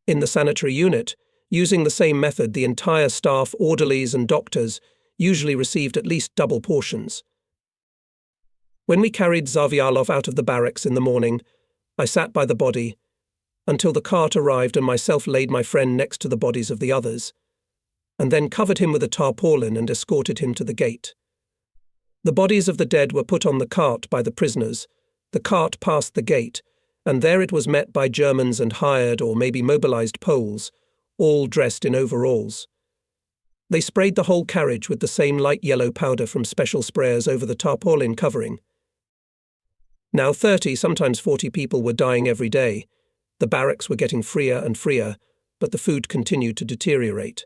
[SPEAKER 1] In the sanitary unit, using the same method, the entire staff, orderlies and doctors usually received at least double portions. When we carried Zavialov out of the barracks in the morning, I sat by the body until the cart arrived and myself laid my friend next to the bodies of the others, and then covered him with a tarpaulin and escorted him to the gate. The bodies of the dead were put on the cart by the prisoners. The cart passed the gate, and there it was met by Germans and hired or maybe mobilized Poles, all dressed in overalls. They sprayed the whole carriage with the same light yellow powder from special sprayers over the tarpaulin covering. Now 30, sometimes 40 people were dying every day. The barracks were getting freer and freer, but the food continued to deteriorate.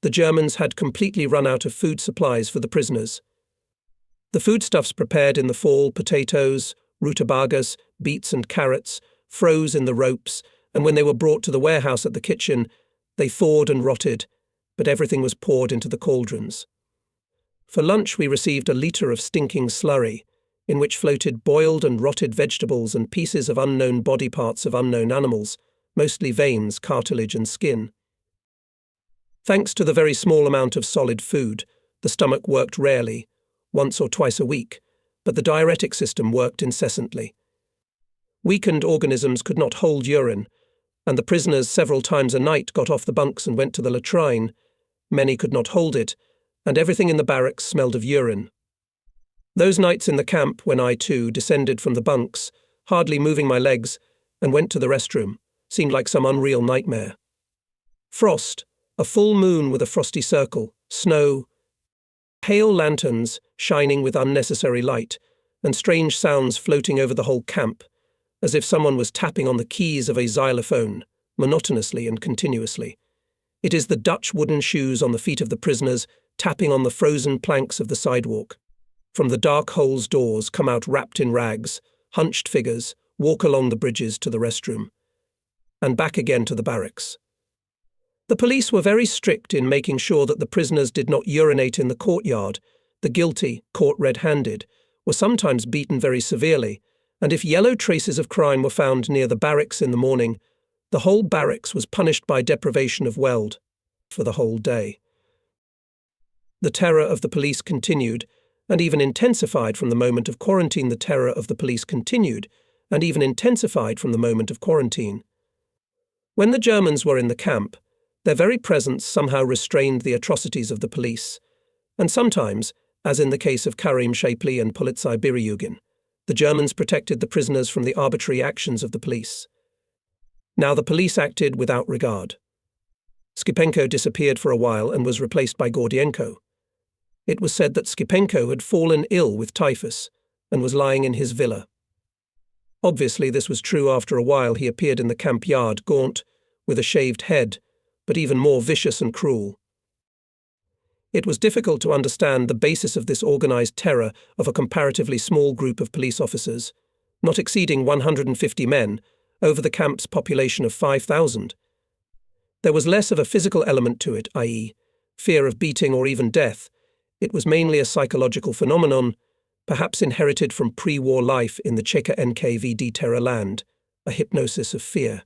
[SPEAKER 1] The Germans had completely run out of food supplies for the prisoners. The foodstuffs prepared in the fall, potatoes, rutabagas, beets and carrots, froze in the ropes, and when they were brought to the warehouse at the kitchen, they thawed and rotted, but everything was poured into the cauldrons. For lunch we received a litre of stinking slurry, in which floated boiled and rotted vegetables and pieces of unknown body parts of unknown animals, mostly veins, cartilage and skin. Thanks to the very small amount of solid food, the stomach worked rarely, once or twice a week, but the diuretic system worked incessantly. Weakened organisms could not hold urine, and the prisoners several times a night got off the bunks and went to the latrine. Many could not hold it, and everything in the barracks smelled of urine. Those nights in the camp when I, too, descended from the bunks, hardly moving my legs, and went to the restroom, seemed like some unreal nightmare. Frost, a full moon with a frosty circle, snow, pale lanterns shining with unnecessary light, and strange sounds floating over the whole camp, as if someone was tapping on the keys of a xylophone, monotonously and continuously. It is the Dutch wooden shoes on the feet of the prisoners tapping on the frozen planks of the sidewalk. From the dark holes doors come out wrapped in rags, hunched figures, walk along the bridges to the restroom, and back again to the barracks. The police were very strict in making sure that the prisoners did not urinate in the courtyard. The guilty, caught red-handed, were sometimes beaten very severely, and if yellow traces of crime were found near the barracks in the morning, the whole barracks was punished by deprivation of weld for the whole day. The terror of the police continued, and even intensified from the moment of quarantine. The terror of the police continued, and even intensified from the moment of quarantine. When the Germans were in the camp, their very presence somehow restrained the atrocities of the police, and sometimes, as in the case of Karim Shapley and Polizei Biryugin, the Germans protected the prisoners from the arbitrary actions of the police. Now the police acted without regard. Skipenko disappeared for a while and was replaced by Gordienko. It was said that Skipenko had fallen ill with typhus and was lying in his villa. Obviously this was true. After a while he appeared in the camp yard, gaunt, with a shaved head, but even more vicious and cruel. It was difficult to understand the basis of this organized terror of a comparatively small group of police officers, not exceeding 150 men, over the camp's population of 5,000. There was less of a physical element to it, i.e., fear of beating or even death. It was mainly a psychological phenomenon, perhaps inherited from pre-war life in the Czech NKVD terror land, a hypnosis of fear.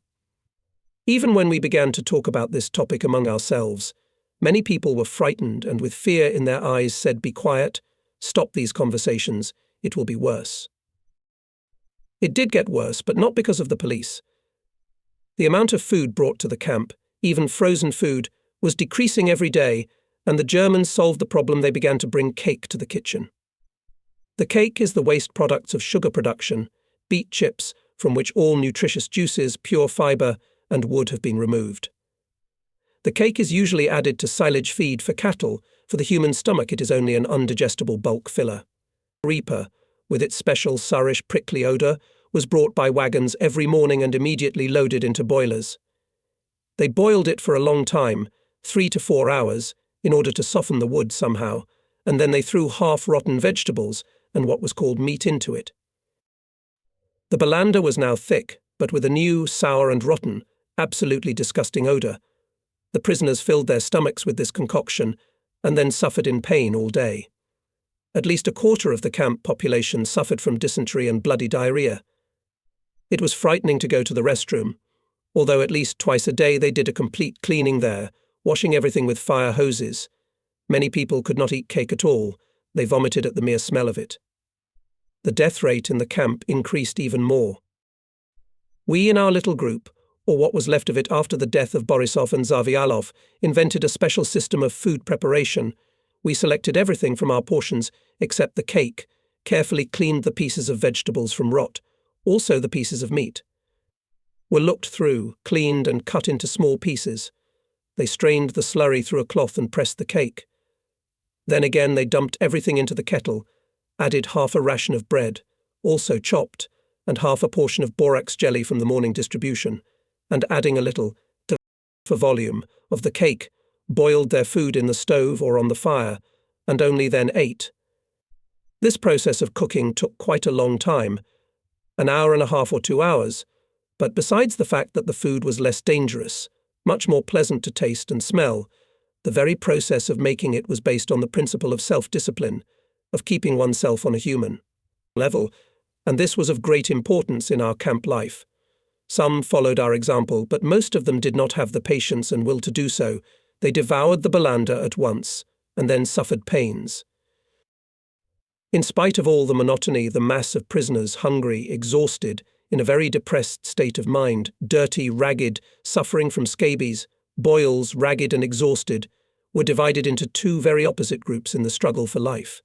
[SPEAKER 1] Even when we began to talk about this topic among ourselves, many people were frightened and with fear in their eyes said, "Be quiet, stop these conversations, it will be worse." It did get worse, but not because of the police. The amount of food brought to the camp, even frozen food, was decreasing every day, and the Germans solved the problem. They began to bring cake to the kitchen. The cake is the waste products of sugar production, beet chips, from which all nutritious juices, pure fibre, and wood have been removed. The cake is usually added to silage feed for cattle. For the human stomach, it is only an undigestible bulk filler. Reaper, with its special sourish prickly odour, was brought by wagons every morning and immediately loaded into boilers. They boiled it for a long time, 3 to 4 hours, in order to soften the wood somehow, and then they threw half-rotten vegetables and what was called meat into it. The balanda was now thick, but with a new, sour and rotten, absolutely disgusting odour. The prisoners filled their stomachs with this concoction and then suffered in pain all day. At least a quarter of the camp population suffered from dysentery and bloody diarrhea. It was frightening to go to the restroom, although at least twice a day they did a complete cleaning there, washing everything with fire hoses. Many people could not eat cake at all. They vomited at the mere smell of it. The death rate in the camp increased even more. We in our little group, or what was left of it after the death of Borisov and Zavialov, invented a special system of food preparation. We selected everything from our portions except the cake, carefully cleaned the pieces of vegetables from rot, also the pieces of meat. Were looked through, cleaned and cut into small pieces. They strained the slurry through a cloth and pressed the cake. Then again they dumped everything into the kettle, added half a ration of bread, also chopped, and half a portion of borax jelly from the morning distribution, and adding a little, for volume, of the cake, boiled their food in the stove or on the fire, and only then ate. This process of cooking took quite a long time, an hour and a half or 2 hours, but besides the fact that the food was less dangerous, much more pleasant to taste and smell, the very process of making it was based on the principle of self-discipline, of keeping oneself on a human level, and this was of great importance in our camp life. Some followed our example, but most of them did not have the patience and will to do so. They devoured the balanda at once, and then suffered pains. In spite of all the monotony, the mass of prisoners, hungry, exhausted, in a very depressed state of mind, dirty, ragged, suffering from scabies, boils, ragged and exhausted, were divided into 2 very opposite groups in the struggle for life.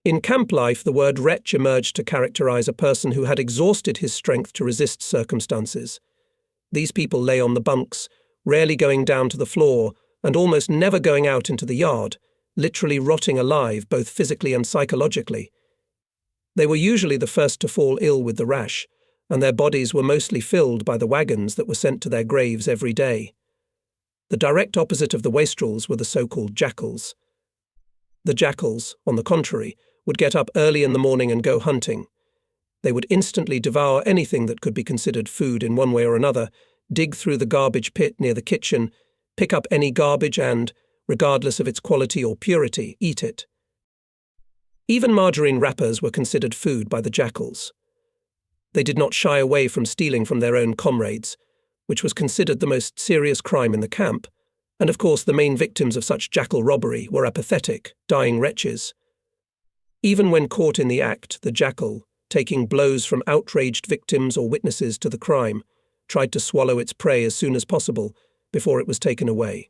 [SPEAKER 1] In camp life, the word wretch emerged to characterize a person who had exhausted his strength to resist circumstances. These people lay on the bunks, rarely going down to the floor, and almost never going out into the yard, literally rotting alive both physically and psychologically. They were usually the first to fall ill with the rash, and their bodies were mostly filled by the wagons that were sent to their graves every day. The direct opposite of the wastrels were the so-called jackals. The jackals, on the contrary, would get up early in the morning and go hunting. They would instantly devour anything that could be considered food in one way or another, dig through the garbage pit near the kitchen, pick up any garbage and, regardless of its quality or purity, eat it. Even margarine wrappers were considered food by the jackals. They did not shy away from stealing from their own comrades, which was considered the most serious crime in the camp, and of course the main victims of such jackal robbery were apathetic, dying wretches. Even when caught in the act, the jackal, taking blows from outraged victims or witnesses to the crime, tried to swallow its prey as soon as possible before it was taken away.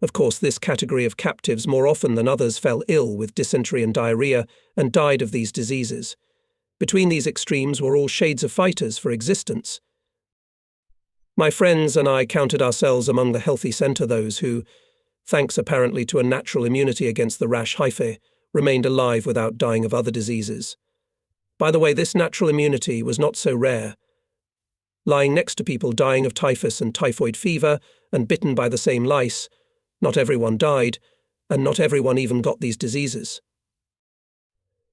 [SPEAKER 1] Of course, this category of captives more often than others fell ill with dysentery and diarrhea and died of these diseases. Between these extremes were all shades of fighters for existence. My friends and I counted ourselves among the healthy centre, those who, thanks apparently to a natural immunity against the rash hyphae, remained alive without dying of other diseases. By the way, this natural immunity was not so rare. Lying next to people dying of typhus and typhoid fever and bitten by the same lice, not everyone died, and not everyone even got these diseases.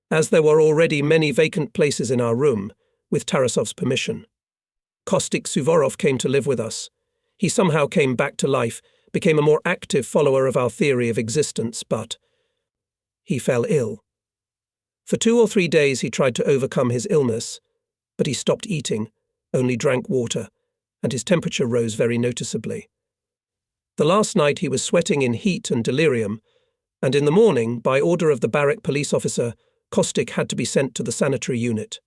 [SPEAKER 1] As there were already many vacant places in our room, with Tarasov's permission, Kostik Suvorov came to live with us. He somehow came back to life, became a more active follower of our theory of existence, but he fell ill. For 2 or 3 days he tried to overcome his illness, but he stopped eating, only drank water, and his temperature rose very noticeably. The last night he was sweating in heat and delirium, and in the morning, by order of the barrack police officer, Kostik had to be sent to the sanitary unit.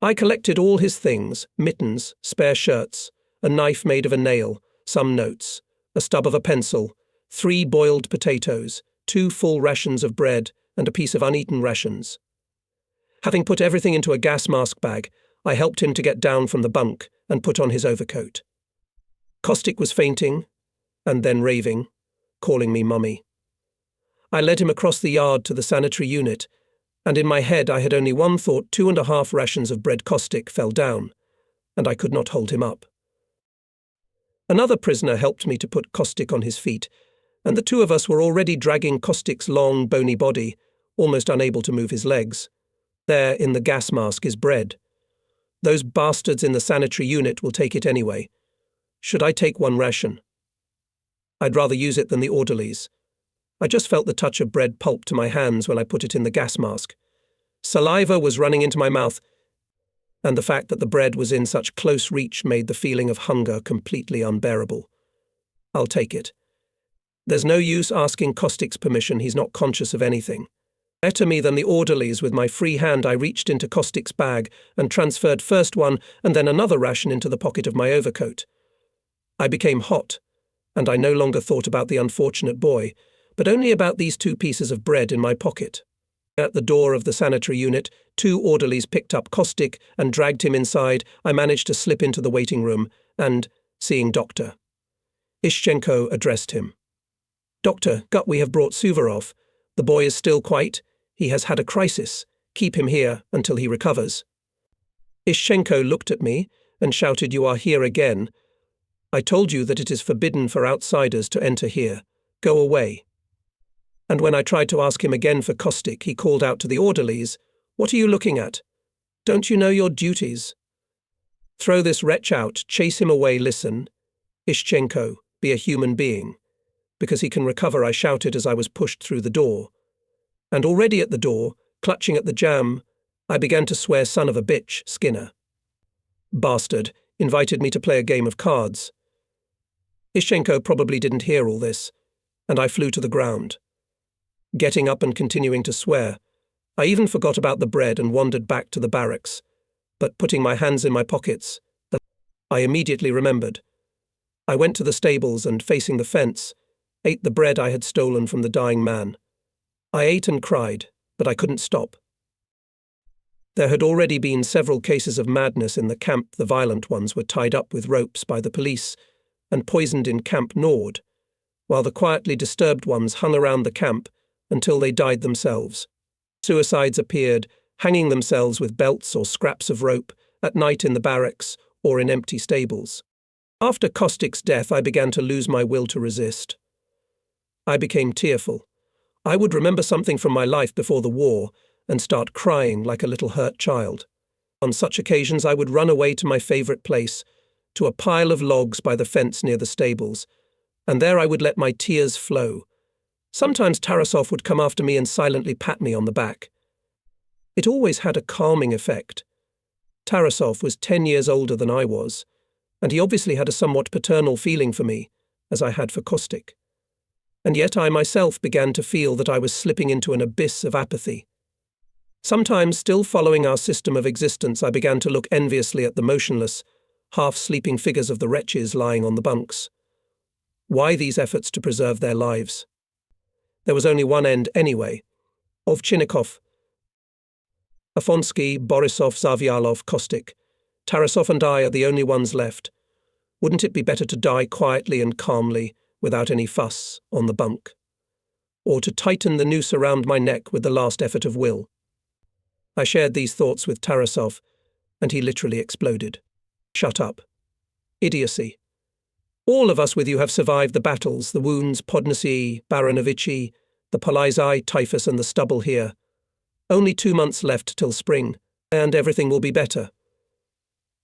[SPEAKER 1] I collected all his things, mittens, spare shirts, a knife made of a nail, some notes, a stub of a pencil, 3 boiled potatoes, 2 full rations of bread, and a piece of uneaten rations. Having put everything into a gas mask bag, I helped him to get down from the bunk and put on his overcoat. Kostik was fainting, and then raving, calling me mummy. I led him across the yard to the sanitary unit, and in my head I had only one thought: 2.5 rations of bread caustic fell down, and I could not hold him up. Another prisoner helped me to put caustic on his feet, and the two of us were already dragging caustic's long, bony body, almost unable to move his legs. There, in the gas mask, is bread. Those bastards in the sanitary unit will take it anyway. Should I take one ration? I'd rather use it than the orderlies. I just felt the touch of bread pulp to my hands when I put it in the gas mask. Saliva was running into my mouth, and the fact that the bread was in such close reach made the feeling of hunger completely unbearable. I'll take it. There's no use asking Caustic's permission, he's not conscious of anything. Better me than the orderlies. With my free hand I reached into Caustic's bag and transferred first one and then another ration into the pocket of my overcoat. I became hot, and I no longer thought about the unfortunate boy, but only about these 2 pieces of bread in my pocket. At the door of the sanitary unit, 2 orderlies picked up Caustic and dragged him inside. I managed to slip into the waiting room and, seeing Dr. Ishchenko, addressed him. "Doctor, we have brought Suvorov. The boy is still quite. He has had a crisis. Keep him here until he recovers." Ishchenko looked at me and shouted, "You are here again. I told you that it is forbidden for outsiders to enter here. Go away." And when I tried to ask him again for Caustic, he called out to the orderlies, "What are you looking at? Don't you know your duties? Throw this wretch out, chase him away, listen. Ishchenko, be a human being. Because he can recover," I shouted as I was pushed through the door. And already at the door, clutching at the jamb, I began to swear son of a bitch, Skinner. Bastard, invited me to play a game of cards. Ishchenko probably didn't hear all this, and I flew to the ground. Getting up and continuing to swear, I even forgot about the bread and wandered back to the barracks, but putting my hands in my pockets, I immediately remembered. I went to the stables and, facing the fence, ate the bread I had stolen from the dying man. I ate and cried, but I couldn't stop. There had already been several cases of madness in the camp. The violent ones were tied up with ropes by the police and poisoned in Camp Nord, while the quietly disturbed ones hung around the camp until they died themselves. Suicides appeared, hanging themselves with belts or scraps of rope, at night in the barracks or in empty stables. After Caustic's death, I began to lose my will to resist. I became tearful. I would remember something from my life before the war and start crying like a little hurt child. On such occasions I would run away to my favourite place, to a pile of logs by the fence near the stables, and there I would let my tears flow. Sometimes Tarasov would come after me and silently pat me on the back. It always had a calming effect. Tarasov was 10 years older than I was, and he obviously had a somewhat paternal feeling for me, as I had for Caustic. And yet I myself began to feel that I was slipping into an abyss of apathy. Sometimes, still following our system of existence, I began to look enviously at the motionless, half-sleeping figures of the wretches lying on the bunks. Why these efforts to preserve their lives? There was only one end anyway. Ovchinnikov, Afonsky, Borisov, Zavialov, Caustic. Tarasov and I are the only ones left. Wouldn't it be better to die quietly and calmly, without any fuss, on the bunk? Or to tighten the noose around my neck with the last effort of will? I shared these thoughts with Tarasov, and he literally exploded. "Shut up. Idiocy. All of us with you have survived the battles, the wounds, Podnosi, Baronovichi, the Polizei, Typhus, and the stubble here. Only 2 months left till spring, and everything will be better.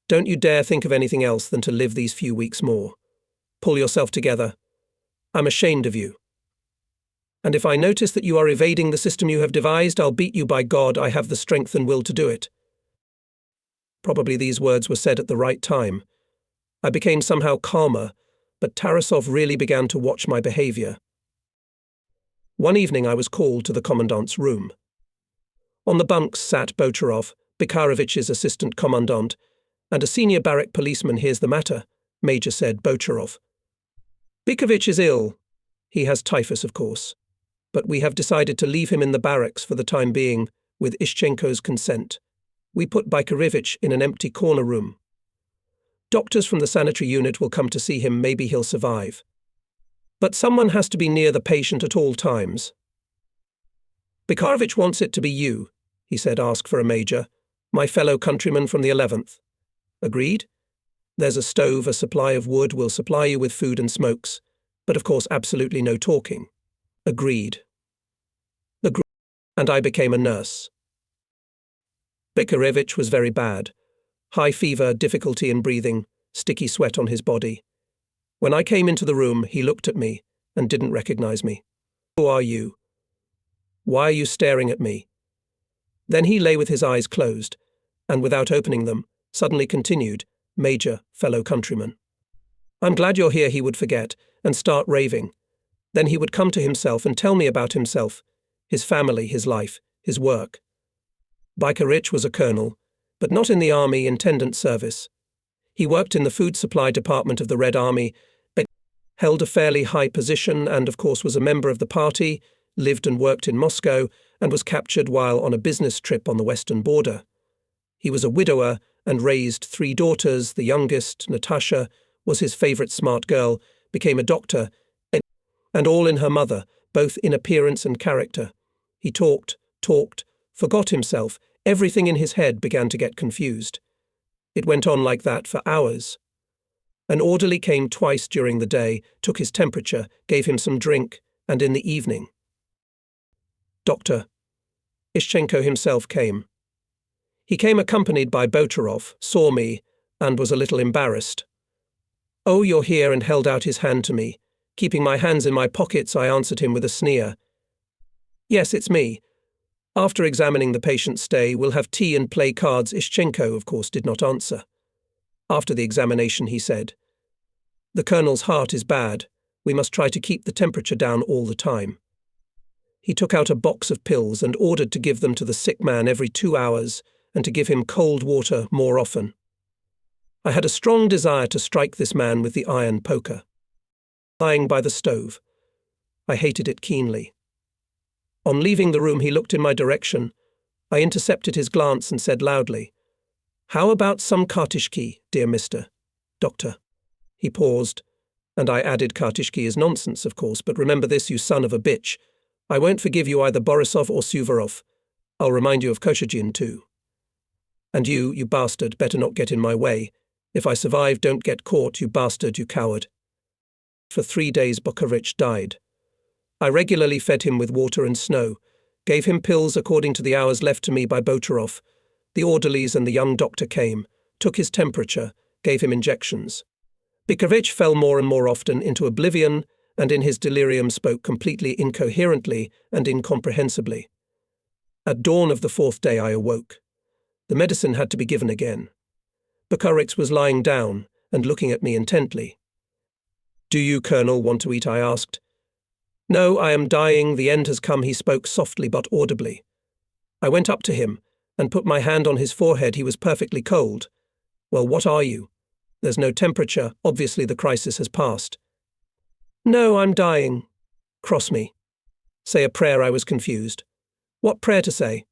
[SPEAKER 1] Don't you dare think of anything else than to live these few weeks more. Pull yourself together. I'm ashamed of you. And if I notice that you are evading the system you have devised, I'll beat you. By God, I have the strength and will to do it." Probably these words were said at the right time. I became somehow calmer, but Tarasov really began to watch my behaviour. One evening I was called to the commandant's room. On the bunks sat Bocharov, Bikarovich's assistant commandant, and a senior barrack policeman. "Here's the matter," Major said. Bocharov. "Bikarovich is ill. He has typhus, of course. But we have decided to leave him in the barracks for the time being, with Ishchenko's consent. We put Bikarovich in an empty corner room. Doctors from the sanitary unit will come to see him. Maybe he'll survive." But someone has to be near the patient at all times. Bekarovich wants it to be you, he said. Ask for a major, my fellow countryman from the 11th. Agreed? There's a stove, a supply of wood, will supply you with food and smokes, but of course absolutely no talking. Agreed. And I became a nurse. Bekarovich was very bad. High fever, difficulty in breathing, sticky sweat on his body. When I came into the room, he looked at me and didn't recognize me. Who are you? Why are you staring at me? Then he lay with his eyes closed, and without opening them, suddenly continued, Major, fellow countryman. I'm glad you're here, he would forget, and start raving. Then he would come to himself and tell me about himself, his family, his life, his work. Bekarovich was a colonel, but not in the army intendant service. He worked in the food supply department of the Red Army, but held a fairly high position and, of course, was a member of the party, lived and worked in Moscow, and was captured while on a business trip on the western border. He was a widower and raised 3 daughters. The youngest, Natasha, was his favorite smart girl, became a doctor, and all in her mother, both in appearance and character. He talked, forgot himself, everything in his head began to get confused. It went on like that for hours. An orderly came twice during the day, took his temperature, gave him some drink, and in the evening. Dr. Ishchenko himself came. He came accompanied by Botarov, saw me, and was a little embarrassed. Oh, you're here, and held out his hand to me. Keeping my hands in my pockets, I answered him with a sneer. Yes, it's me. After examining the patient's stay, we'll have tea and play cards. Ishchenko, of course, did not answer. After the examination, he said, The colonel's heart is bad. We must try to keep the temperature down all the time. He took out a box of pills and ordered to give them to the sick man every 2 hours and to give him cold water more often. I had a strong desire to strike this man with the iron poker. Lying by the stove. I hated it keenly. On leaving the room, he looked in my direction. I intercepted his glance and said loudly, How about some kartishki, dear Mr. Doctor? He paused, and I added, Kartishki is nonsense, of course, but remember this, you son of a bitch. I won't forgive you either Borisov or Suvorov. I'll remind you of Koshagin too. And you bastard, better not get in my way. If I survive, don't get caught, you bastard, you coward. For 3 days Bekarovich died. I regularly fed him with water and snow, gave him pills according to the hours left to me by Botarov. The orderlies and the young doctor came, took his temperature, gave him injections. Bekarovich fell more and more often into oblivion, and in his delirium spoke completely incoherently and incomprehensibly. At dawn of the 4th day I awoke. The medicine had to be given again. Bekarovich was lying down and looking at me intently. Do you, Colonel, want to eat? I asked. No, I am dying, the end has come, he spoke softly but audibly. I went up to him and put my hand on his forehead. He was perfectly cold. Well, what are you? There's no temperature, obviously the crisis has passed. No, I'm dying. Cross me. Say a prayer. I was confused. What prayer to say?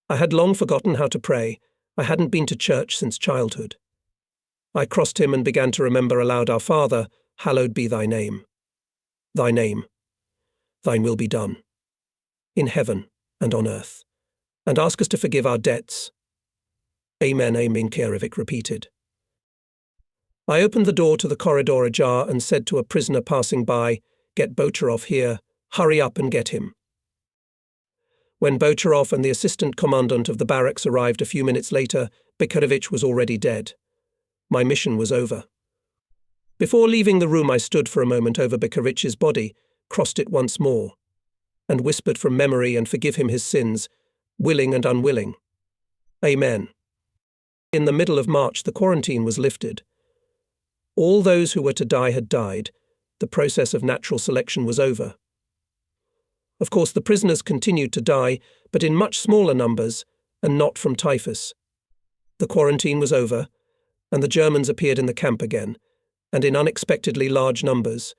[SPEAKER 1] I had long forgotten how to pray. I hadn't been to church since childhood. I crossed him and began to remember aloud, Our Father, hallowed be thy name. Thy name. Thine will be done. In heaven and on earth. And ask us to forgive our debts. Amen, amen, Bekarovich repeated. I opened the door to the corridor ajar and said to a prisoner passing by, Get Botarov here, hurry up and get him. When Botarov and the assistant commandant of the barracks arrived a few minutes later, Bekarovich was already dead. My mission was over. Before leaving the room, I stood for a moment over Bekarovich's body, crossed it once more, and whispered from memory, and forgive him his sins, willing and unwilling. Amen. In the middle of March, the quarantine was lifted. All those who were to die had died. The process of natural selection was over. Of course, the prisoners continued to die, but in much smaller numbers, and not from typhus. The quarantine was over, and the Germans appeared in the camp again, and in unexpectedly large numbers,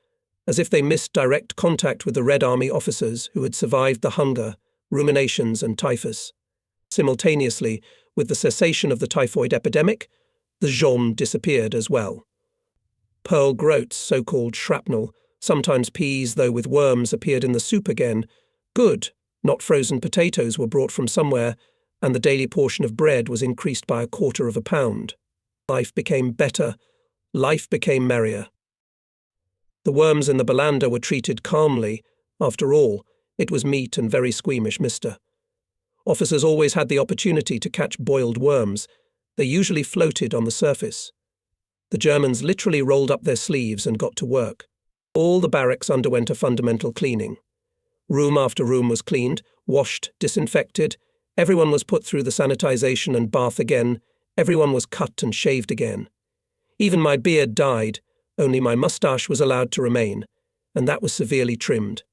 [SPEAKER 1] as if they missed direct contact with the Red Army officers who had survived the hunger, ruminations, and typhus. Simultaneously, with the cessation of the typhoid epidemic, the jaune disappeared as well. Pearl Grote's so-called shrapnel Sometimes peas, though with worms, appeared in the soup again. Good, not frozen potatoes were brought from somewhere, and the daily portion of bread was increased by 1/4 pound. Life became better. Life became merrier. The worms in the Belanda were treated calmly. After all, it was meat and very squeamish mister. Officers always had the opportunity to catch boiled worms. They usually floated on the surface. The Germans literally rolled up their sleeves and got to work. All the barracks underwent a fundamental cleaning. Room after room was cleaned, washed, disinfected. Everyone was put through the sanitization and bath again. Everyone was cut and shaved again. Even my beard died, only my moustache was allowed to remain, and that was severely trimmed.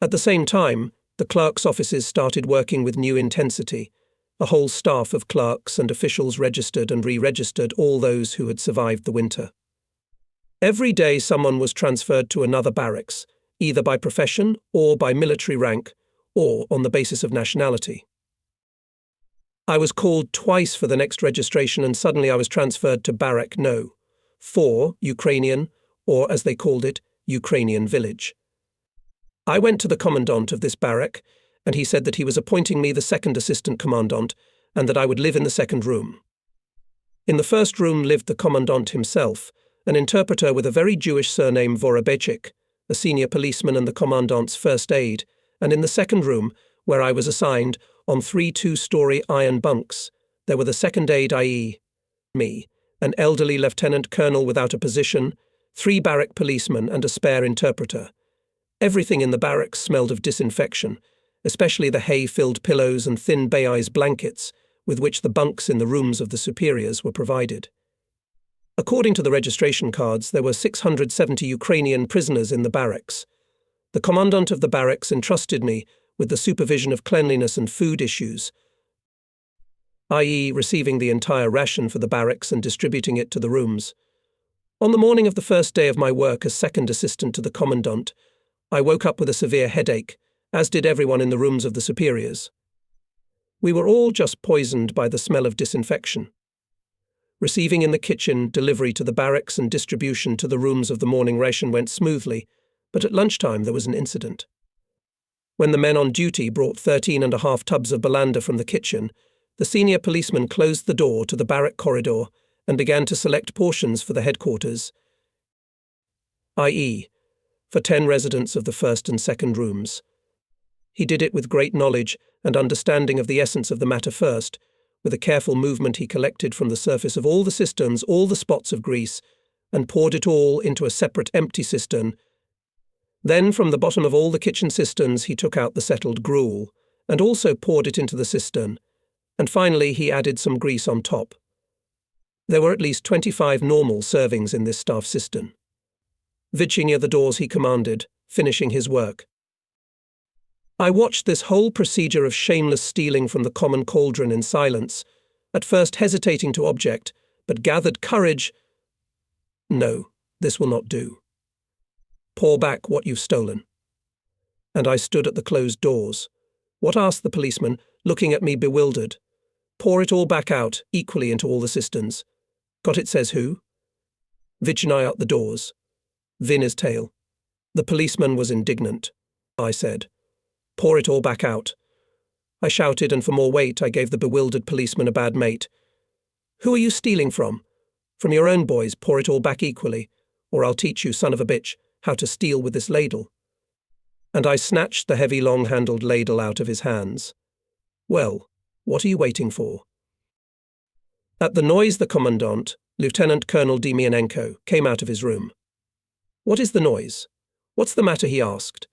[SPEAKER 1] At the same time, the clerks' offices started working with new intensity. A whole staff of clerks and officials registered and re-registered all those who had survived the winter. Every day someone was transferred to another barracks, either by profession or by military rank, or on the basis of nationality. I was called twice for the next registration, and suddenly I was transferred to Barrack No. 4, Ukrainian, or as they called it, Ukrainian Village. I went to the commandant of this barrack, and he said that he was appointing me the second assistant commandant, and that I would live in the second room. In the first room lived the commandant himself, an interpreter with a very Jewish surname Vorobechik, a senior policeman and the commandant's first aide, and in the second room, where I was assigned, on 3 two-story iron bunks, there were the second aide, i.e. me, an elderly lieutenant colonel without a position, 3 barrack policemen and a spare interpreter. Everything in the barracks smelled of disinfection, especially the hay-filled pillows and thin baize blankets with which the bunks in the rooms of the superiors were provided. According to the registration cards, there were 670 Ukrainian prisoners in the barracks. The commandant of the barracks entrusted me with the supervision of cleanliness and food issues, i.e. receiving the entire ration for the barracks and distributing it to the rooms. On the morning of the first day of my work as second assistant to the commandant, I woke up with a severe headache, as did everyone in the rooms of the superiors. We were all just poisoned by the smell of disinfection. Receiving in the kitchen, delivery to the barracks and distribution to the rooms of the morning ration went smoothly, but at lunchtime there was an incident. When the men on duty brought 13.5 tubs of Belanda from the kitchen, the senior policeman closed the door to the barrack corridor and began to select portions for the headquarters, i.e., for 10 residents of the first and second rooms. He did it with great knowledge and understanding of the essence of the matter first. With a careful movement he collected from the surface of all the cisterns all the spots of grease and poured it all into a separate empty cistern. Then from the bottom of all the kitchen cisterns he took out the settled gruel and also poured it into the cistern, and finally he added some grease on top. There were at least 25 normal servings in this staff cistern. Vichy near the doors he commanded, finishing his work. I watched this whole procedure of shameless stealing from the common cauldron in silence, at first hesitating to object, but gathered courage. No, this will not do. Pour back what you've stolen. And I stood at the closed doors. What? Asked the policeman, looking at me bewildered. Pour it all back out, equally into all the cisterns. Got it, says who? Vichy out the doors. Vin his tail. The policeman was indignant. I said, pour it all back out. I shouted, and for more weight I gave the bewildered policeman a bad mate. Who are you stealing from? From your own boys, pour it all back equally, or I'll teach you, son of a bitch, how to steal with this ladle. And I snatched the heavy long-handled ladle out of his hands. Well, what are you waiting for? At the noise the commandant, Lieutenant Colonel Demianenko, came out of his room. What is the noise? What's the matter? He asked.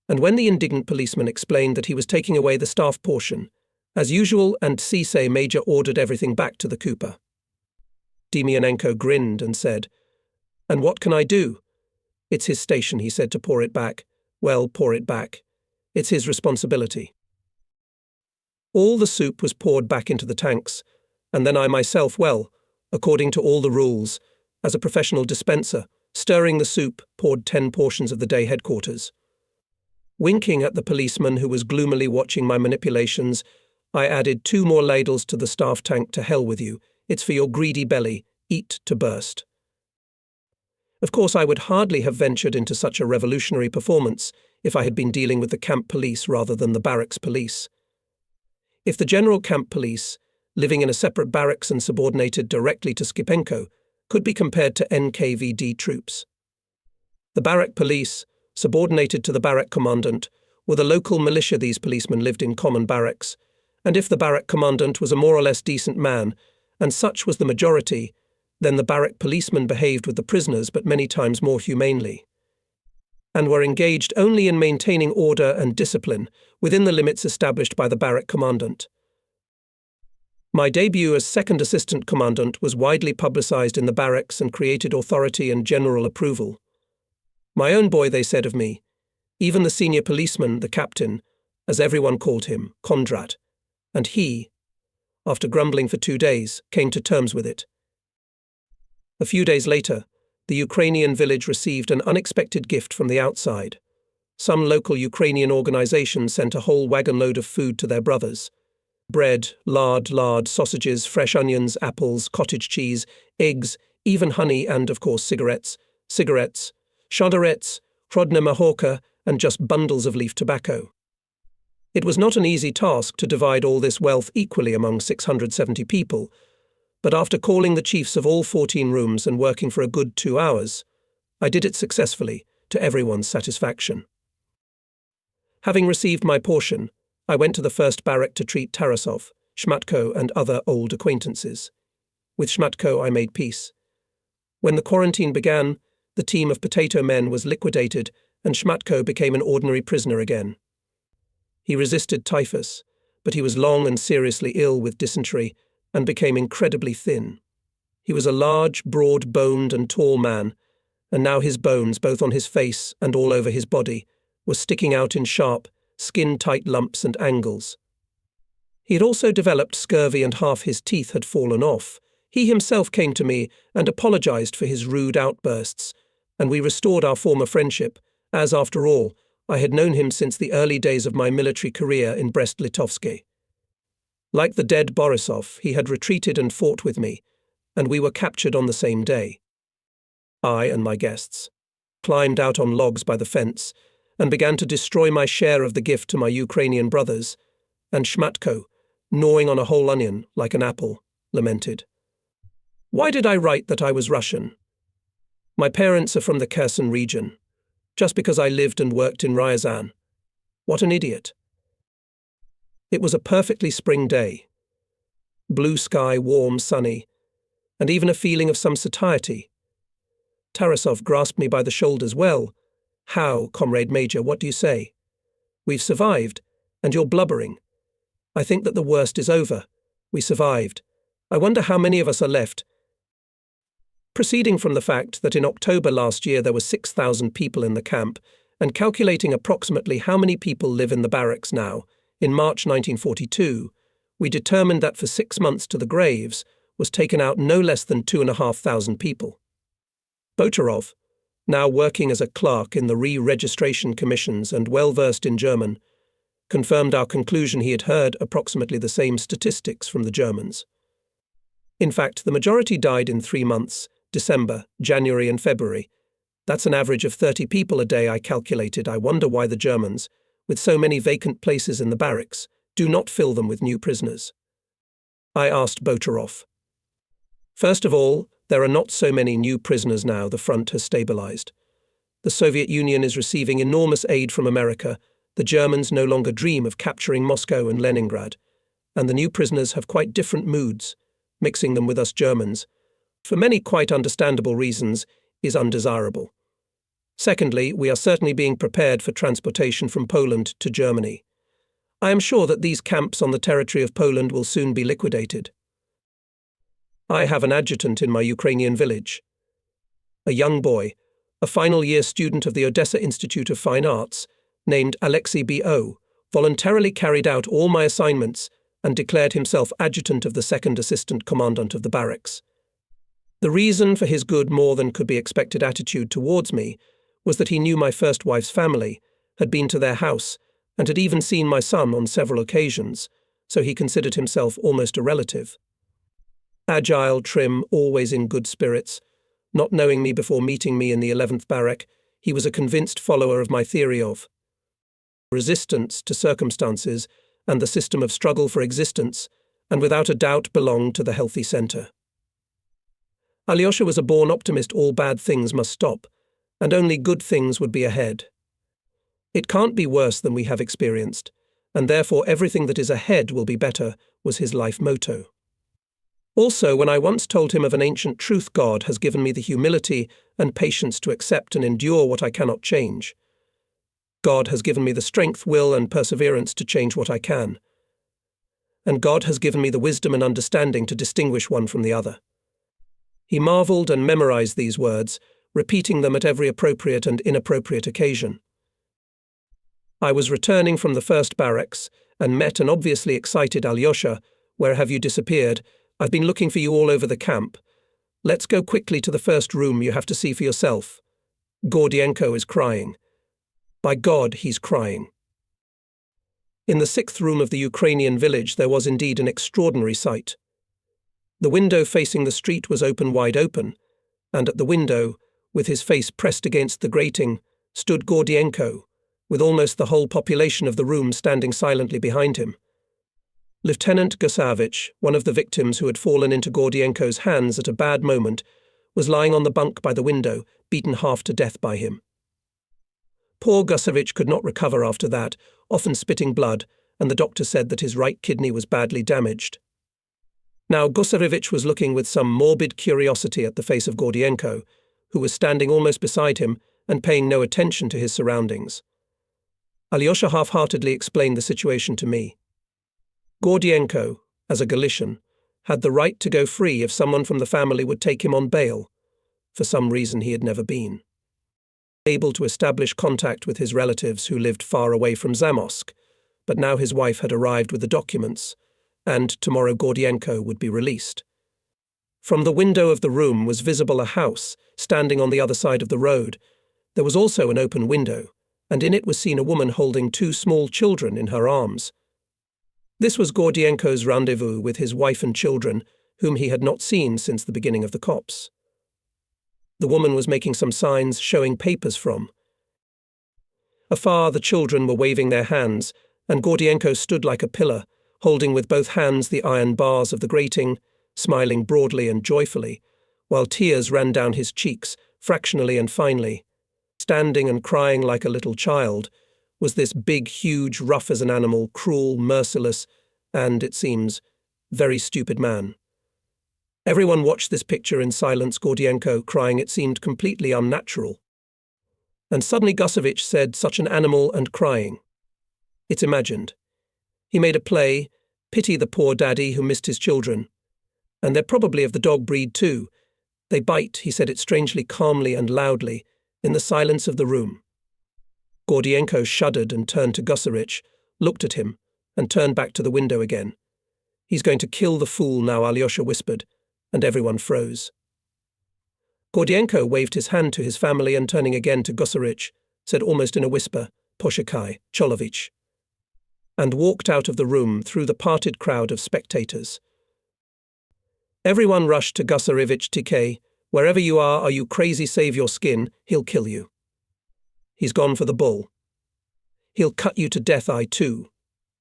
[SPEAKER 1] And when the indignant policeman explained that he was taking away the staff portion, as usual, and Cisse Major ordered everything back to the Cooper. Demianenko grinned and said, And what can I do? It's his station, he said, to pour it back. Well, pour it back. It's his responsibility. All the soup was poured back into the tanks, and then I myself, well, according to all the rules, as a professional dispenser, stirring the soup, poured 10 portions of the day headquarters. Winking at the policeman who was gloomily watching my manipulations, I added 2 more ladles to the staff tank. To hell with you. It's for your greedy belly. Eat to burst. Of course, I would hardly have ventured into such a revolutionary performance if I had been dealing with the camp police rather than the barracks police. If the general camp police, living in a separate barracks and subordinated directly to Skipenko, could be compared to NKVD troops. The barrack police, subordinated to the barrack commandant, were the local militia. These policemen lived in common barracks, and if the barrack commandant was a more or less decent man, and such was the majority, then the barrack policemen behaved with the prisoners but many times more humanely, and were engaged only in maintaining order and discipline within the limits established by the barrack commandant. My debut as second assistant commandant was widely publicized in the barracks and created authority and general approval. My own boy, they said of me, even the senior policeman, the captain, as everyone called him, Kondrat, and he, after grumbling for 2 days, came to terms with it. A few days later, the Ukrainian village received an unexpected gift from the outside. Some local Ukrainian organization sent a whole wagon-load of food to their brothers. Bread, lard, sausages, fresh onions, apples, cottage cheese, eggs, even honey and, of course, cigarettes, shodarets, krodna mahorka, and just bundles of leaf tobacco. It was not an easy task to divide all this wealth equally among 670 people, but after calling the chiefs of all 14 rooms and working for a good 2 hours, I did it successfully, to everyone's satisfaction. Having received my portion, I went to the first barrack to treat Tarasov, Shmatko, and other old acquaintances. With Shmatko I made peace. When the quarantine began, the team of potato men was liquidated and Shmatko became an ordinary prisoner again. He resisted typhus, but he was long and seriously ill with dysentery and became incredibly thin. He was a large, broad-boned and tall man, and now his bones, both on his face and all over his body, were sticking out in sharp, skin-tight lumps and angles. He had also developed scurvy and half his teeth had fallen off. He himself came to me and apologized for his rude outbursts, and we restored our former friendship, as, after all, I had known him since the early days of my military career in Brest-Litovsk. Like the dead Borisov, he had retreated and fought with me, and we were captured on the same day. I and my guests climbed out on logs by the fence and began to destroy my share of the gift to my Ukrainian brothers, and Shmatko, gnawing on a whole onion like an apple, lamented. Why did I write that I was Russian? My parents are from the Kherson region, just because I lived and worked in Ryazan. What an idiot. It was a perfectly spring day. Blue sky, warm, sunny, and even a feeling of some satiety. Tarasov grasped me by the shoulders. Well, how, Comrade Major, what do you say? We've survived, and you're blubbering. I think that the worst is over. We survived. I wonder how many of us are left. Proceeding from the fact that in October last year there were 6,000 people in the camp, and calculating approximately how many people live in the barracks now, in March 1942, we determined that for 6 months to the graves was taken out no less than 2,500 people. Botarov, now working as a clerk in the re-registration commissions and well-versed in German, confirmed our conclusion. He had heard approximately the same statistics from the Germans. In fact, the majority died in 3 months, December, January and February. That's an average of 30 people a day, I calculated. I wonder why the Germans, with so many vacant places in the barracks, do not fill them with new prisoners. I asked Botarov. First of all, there are not so many new prisoners now. The front has stabilized. The Soviet Union is receiving enormous aid from America. The Germans no longer dream of capturing Moscow and Leningrad, and the new prisoners have quite different moods. Mixing them with us Germans, for many quite understandable reasons, is undesirable. Secondly, we are certainly being prepared for transportation from Poland to Germany. I am sure that these camps on the territory of Poland will soon be liquidated. I have an adjutant in my Ukrainian village. A young boy, a final-year student of the Odessa Institute of Fine Arts, named Alexei B.O., voluntarily carried out all my assignments and declared himself adjutant of the second assistant commandant of the barracks. The reason for his good, more than could be expected attitude towards me was that he knew my first wife's family, had been to their house, and had even seen my son on several occasions, so he considered himself almost a relative. Agile, trim, always in good spirits, Not knowing me before meeting me in the 11th barrack, he was a convinced follower of my theory of resistance to circumstances and the system of struggle for existence, and without a doubt belonged to the healthy centre. Alyosha was a born optimist. All bad things must stop, and only good things would be ahead. It can't be worse than we have experienced, and therefore everything that is ahead will be better, was his life motto. Also, when I once told him of an ancient truth, God has given me the humility and patience to accept and endure what I cannot change. God has given me the strength, will, and perseverance to change what I can. And God has given me the wisdom and understanding to distinguish one from the other. He marvelled and memorized these words, repeating them at every appropriate and inappropriate occasion. I was returning from the first barracks and met an obviously excited Alyosha. Where have you disappeared? I've been looking for you all over the camp. Let's go quickly to the first room. You have to see for yourself. Gordienko is crying. By God, he's crying. In the 6th room of the Ukrainian village there was indeed an extraordinary sight. The window facing the street was wide open, and at the window, with his face pressed against the grating, stood Gordienko, with almost the whole population of the room standing silently behind him. Lieutenant Gusavich, one of the victims who had fallen into Gordienko's hands at a bad moment, was lying on the bunk by the window, beaten half to death by him. Poor Gusavich could not recover after that, often spitting blood, and the doctor said that his right kidney was badly damaged. Now Gusarevich was looking with some morbid curiosity at the face of Gordienko, who was standing almost beside him and paying no attention to his surroundings. Alyosha half-heartedly explained the situation to me. Gordienko, as a Galician, had the right to go free if someone from the family would take him on bail. For some reason he had never been able to establish contact with his relatives who lived far away from Zamosk, but now his wife had arrived with the documents, and tomorrow Gordienko would be released. From the window of the room was visible a house standing on the other side of the road. There was also an open window, and in it was seen a woman holding 2 small children in her arms. This was Gordienko's rendezvous with his wife and children, whom he had not seen since the beginning of the COPS. The woman was making some signs showing papers from. Afar the children were waving their hands, and Gordienko stood like a pillar, holding with both hands the iron bars of the grating, smiling broadly and joyfully, while tears ran down his cheeks, fractionally and finely. Standing and crying like a little child was this big, huge, rough as an animal, cruel, merciless, and, it seems, very stupid man. Everyone watched this picture in silence. Gordienko crying, it seemed completely unnatural. And suddenly Gusavich said, such an animal and crying. It's imagined. He made a play, pity the poor daddy who missed his children. And they're probably of the dog breed too. They bite, he said it strangely calmly and loudly, in the silence of the room. Gordienko shuddered and turned to Gusarich, looked at him, and turned back to the window again. He's going to kill the fool now, Alyosha whispered, and everyone froze. Gordienko waved his hand to his family and turning again to Gusarich, said almost in a whisper, Poshakai, Cholovich, and walked out of the room through the parted crowd of spectators. Everyone rushed to Gusarevich TK. Wherever you are you crazy? Save your skin, he'll kill you. He's gone for the bull. He'll cut you to death, I too.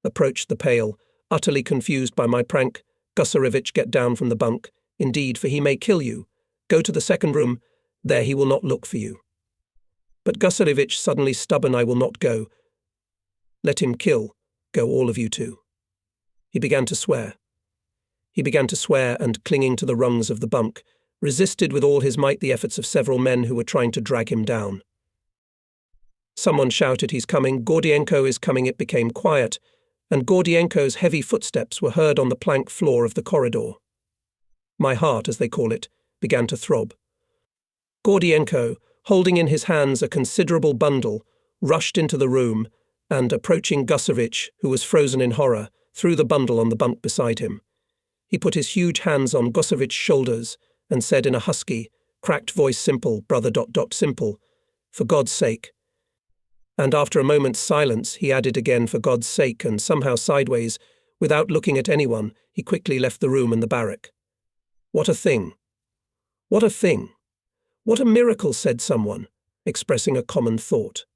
[SPEAKER 1] Approached the pale, utterly confused by my prank. Gusarevich, get down from the bunk. Indeed, for he may kill you. Go to the 2nd room. There he will not look for you. But Gusarevich, suddenly stubborn, I will not go. Let him kill. Go all of you too. He began to swear. He began to swear and, clinging to the rungs of the bunk, resisted with all his might the efforts of several men who were trying to drag him down. Someone shouted, he's coming, Gordienko is coming. It became quiet, and Gordienko's heavy footsteps were heard on the plank floor of the corridor. My heart, as they call it, began to throb. Gordienko, holding in his hands a considerable bundle, rushed into the room and, approaching Gusarich, who was frozen in horror, threw the bundle on the bunk beside him. He put his huge hands on Gusavich's shoulders and said in a husky, cracked voice, simple, brother ... simple, for God's sake. And after a moment's silence, he added again, for God's sake, and somehow sideways, without looking at anyone, he quickly left the room and the barrack. What a thing! What a thing! What a miracle, said someone, expressing a common thought.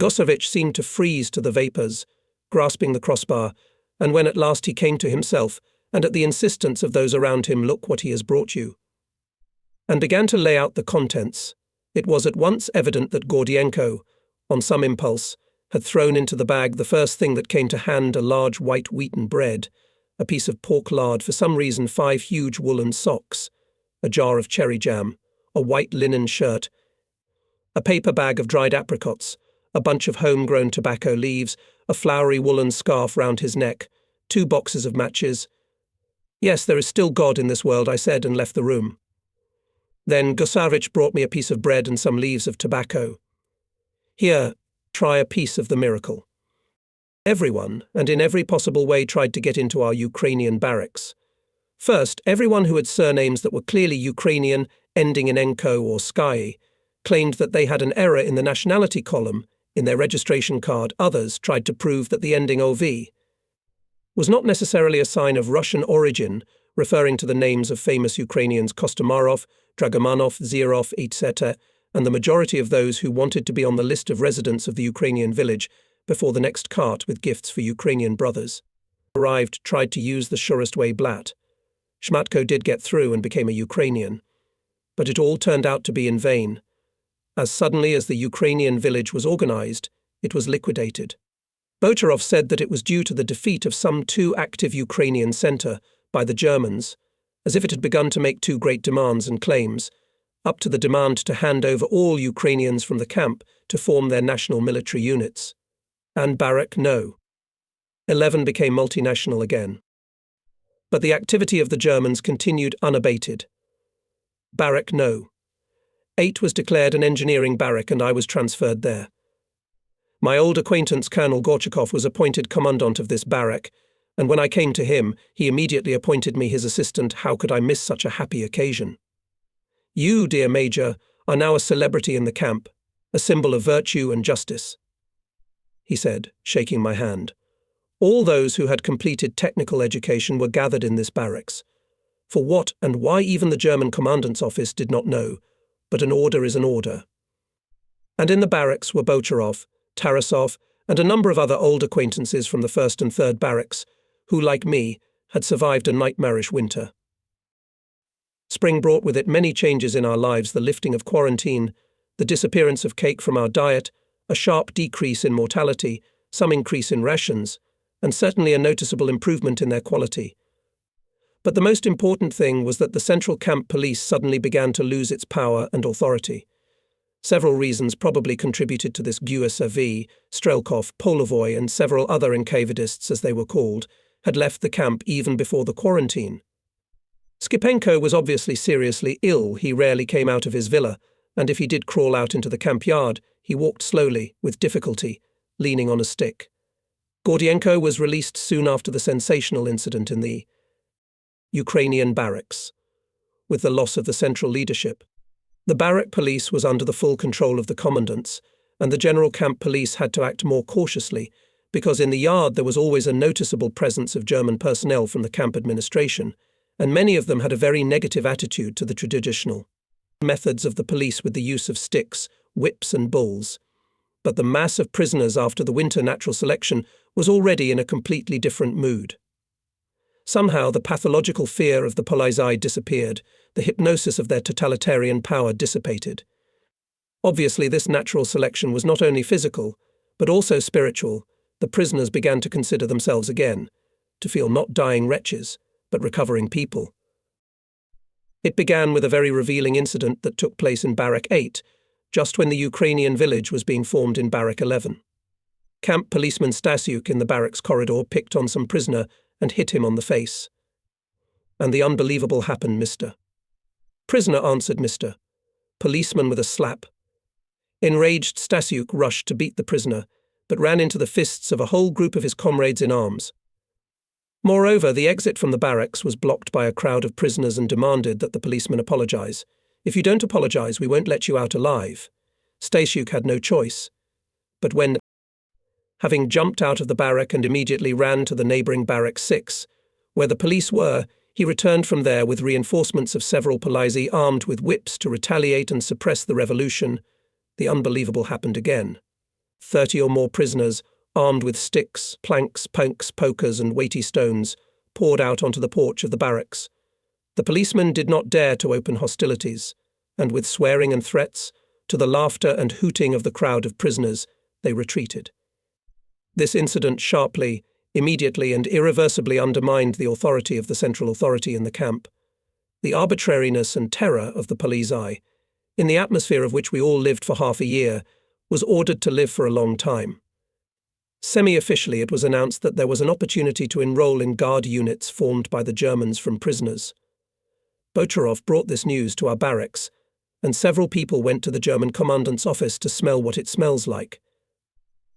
[SPEAKER 1] Gosevich seemed to freeze to the vapours, grasping the crossbar, and when at last he came to himself, and at the insistence of those around him, look what he has brought you, and began to lay out the contents, it was at once evident that Gordienko, on some impulse, had thrown into the bag the first thing that came to hand, a large white wheaten bread, a piece of pork lard, for some reason 5 huge woolen socks, a jar of cherry jam, a white linen shirt, a paper bag of dried apricots, a bunch of home-grown tobacco leaves, a flowery woolen scarf round his neck, 2 boxes of matches. Yes, there is still God in this world, I said, and left the room. Then Gosevich brought me a piece of bread and some leaves of tobacco. Here, try a piece of the miracle. Everyone, and in every possible way, tried to get into our Ukrainian barracks. First, everyone who had surnames that were clearly Ukrainian, ending in Enko or Sky, claimed that they had an error in the nationality column in their registration card. Others tried to prove that the ending OV was not necessarily a sign of Russian origin, referring to the names of famous Ukrainians Kostomarov, Dragomanov, Zirov, etc., and the majority of those who wanted to be on the list of residents of the Ukrainian village before the next cart with gifts for Ukrainian brothers arrived tried to use the surest way blat. Shmatko did get through and became a Ukrainian, but it all turned out to be in vain. As suddenly as the Ukrainian village was organized, it was liquidated. Bocharov said that it was due to the defeat of some 2 active Ukrainian center by the Germans, as if it had begun to make 2 great demands and claims, up to the demand to hand over all Ukrainians from the camp to form their national military units. And Barak, no. 11 became multinational again. But the activity of the Germans continued unabated. Barak, no. 8 was declared an engineering barrack and I was transferred there. My old acquaintance Colonel Gorchakov was appointed commandant of this barrack, and when I came to him, he immediately appointed me his assistant. How could I miss such a happy occasion? You, dear Major, are now a celebrity in the camp, a symbol of virtue and justice, he said, shaking my hand. All those who had completed technical education were gathered in this barracks. For what and why even the German commandant's office did not know, but an order is an order. And in the barracks were Bocharov, Tarasov, and a number of other old acquaintances from the 1st and 3rd barracks, who, like me, had survived a nightmarish winter. Spring brought with it many changes in our lives: the lifting of quarantine, the disappearance of cake from our diet, a sharp decrease in mortality, some increase in rations, and certainly a noticeable improvement in their quality. But the most important thing was that the Central Camp Police suddenly began to lose its power and authority. Several reasons probably contributed to this. WWII, Strelkov, Polovoy, and several other NKVDists, as they were called, had left the camp even before the quarantine. Skipenko was obviously seriously ill. He rarely came out of his villa, and if he did crawl out into the camp yard, he walked slowly, with difficulty, leaning on a stick. Gordienko was released soon after the sensational incident in the Ukrainian barracks, with the loss of the central leadership. The barrack police was under the full control of the commandants, and the general camp police had to act more cautiously, because in the yard there was always a noticeable presence of German personnel from the camp administration, and many of them had a very negative attitude to the traditional methods of the police with the use of sticks, whips and bulls. But the mass of prisoners after the winter natural selection was already in a completely different mood. Somehow the pathological fear of the polizei disappeared, the hypnosis of their totalitarian power dissipated. Obviously this natural selection was not only physical, but also spiritual. The prisoners began to consider themselves again, to feel not dying wretches, but recovering people. It began with a very revealing incident that took place in Barrack 8, just when the Ukrainian village was being formed in Barrack 11. Camp policeman Stasiuk in the barracks corridor picked on some prisoner and hit him on the face. And the unbelievable happened, Mr. Prisoner answered, Mr. Policeman with a slap. Enraged Stasiuk rushed to beat the prisoner, but ran into the fists of a whole group of his comrades in arms. Moreover, the exit from the barracks was blocked by a crowd of prisoners and demanded that the policeman apologize. If you don't apologize, we won't let you out alive. Stasiuk had no choice. But when, having jumped out of the barrack and immediately ran to the neighboring barrack 6, where the police were, He returned from there with reinforcements of several Polizei armed with whips to retaliate and suppress the revolution. The unbelievable happened again. 30 or more prisoners, armed with sticks, planks, pokers, and weighty stones, poured out onto the porch of the barracks. The policemen did not dare to open hostilities, and with swearing and threats, to the laughter and hooting of the crowd of prisoners, they retreated. This incident sharply, immediately, and irreversibly undermined the authority of the central authority in the camp. The arbitrariness and terror of the Polizei, in the atmosphere of which we all lived for half a year, was ordered to live for a long time. Semi-officially, it was announced that there was an opportunity to enroll in guard units formed by the Germans from prisoners. Bocharov brought this news to our barracks, and several people went to the German commandant's office to smell what it smells like.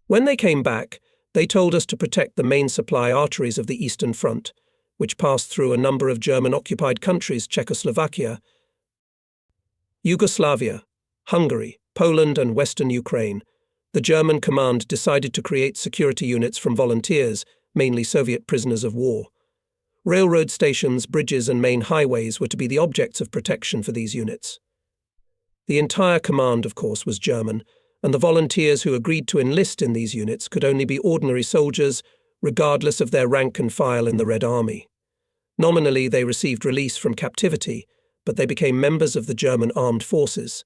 [SPEAKER 1] When they came back, they told us to protect the main supply arteries of the Eastern Front, which passed through a number of German-occupied countries: Czechoslovakia, Yugoslavia, Hungary, Poland, and Western Ukraine. The German command decided to create security units from volunteers, mainly Soviet prisoners of war. Railroad stations, bridges, and main highways were to be the objects of protection for these units. The entire command, of course, was German, and the volunteers who agreed to enlist in these units could only be ordinary soldiers, regardless of their rank and file in the Red Army. Nominally, they received release from captivity, but they became members of the German armed forces.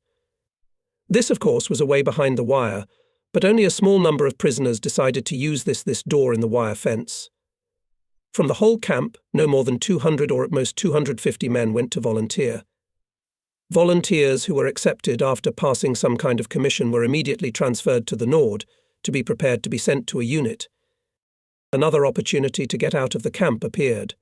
[SPEAKER 1] This, of course, was a way behind the wire, but only a small number of prisoners decided to use this door in the wire fence. From the whole camp, no more than 200 or at most 250 men went to volunteer. Volunteers who were accepted after passing some kind of commission were immediately transferred to the Nord to be prepared to be sent to a unit. Another opportunity to get out of the camp appeared.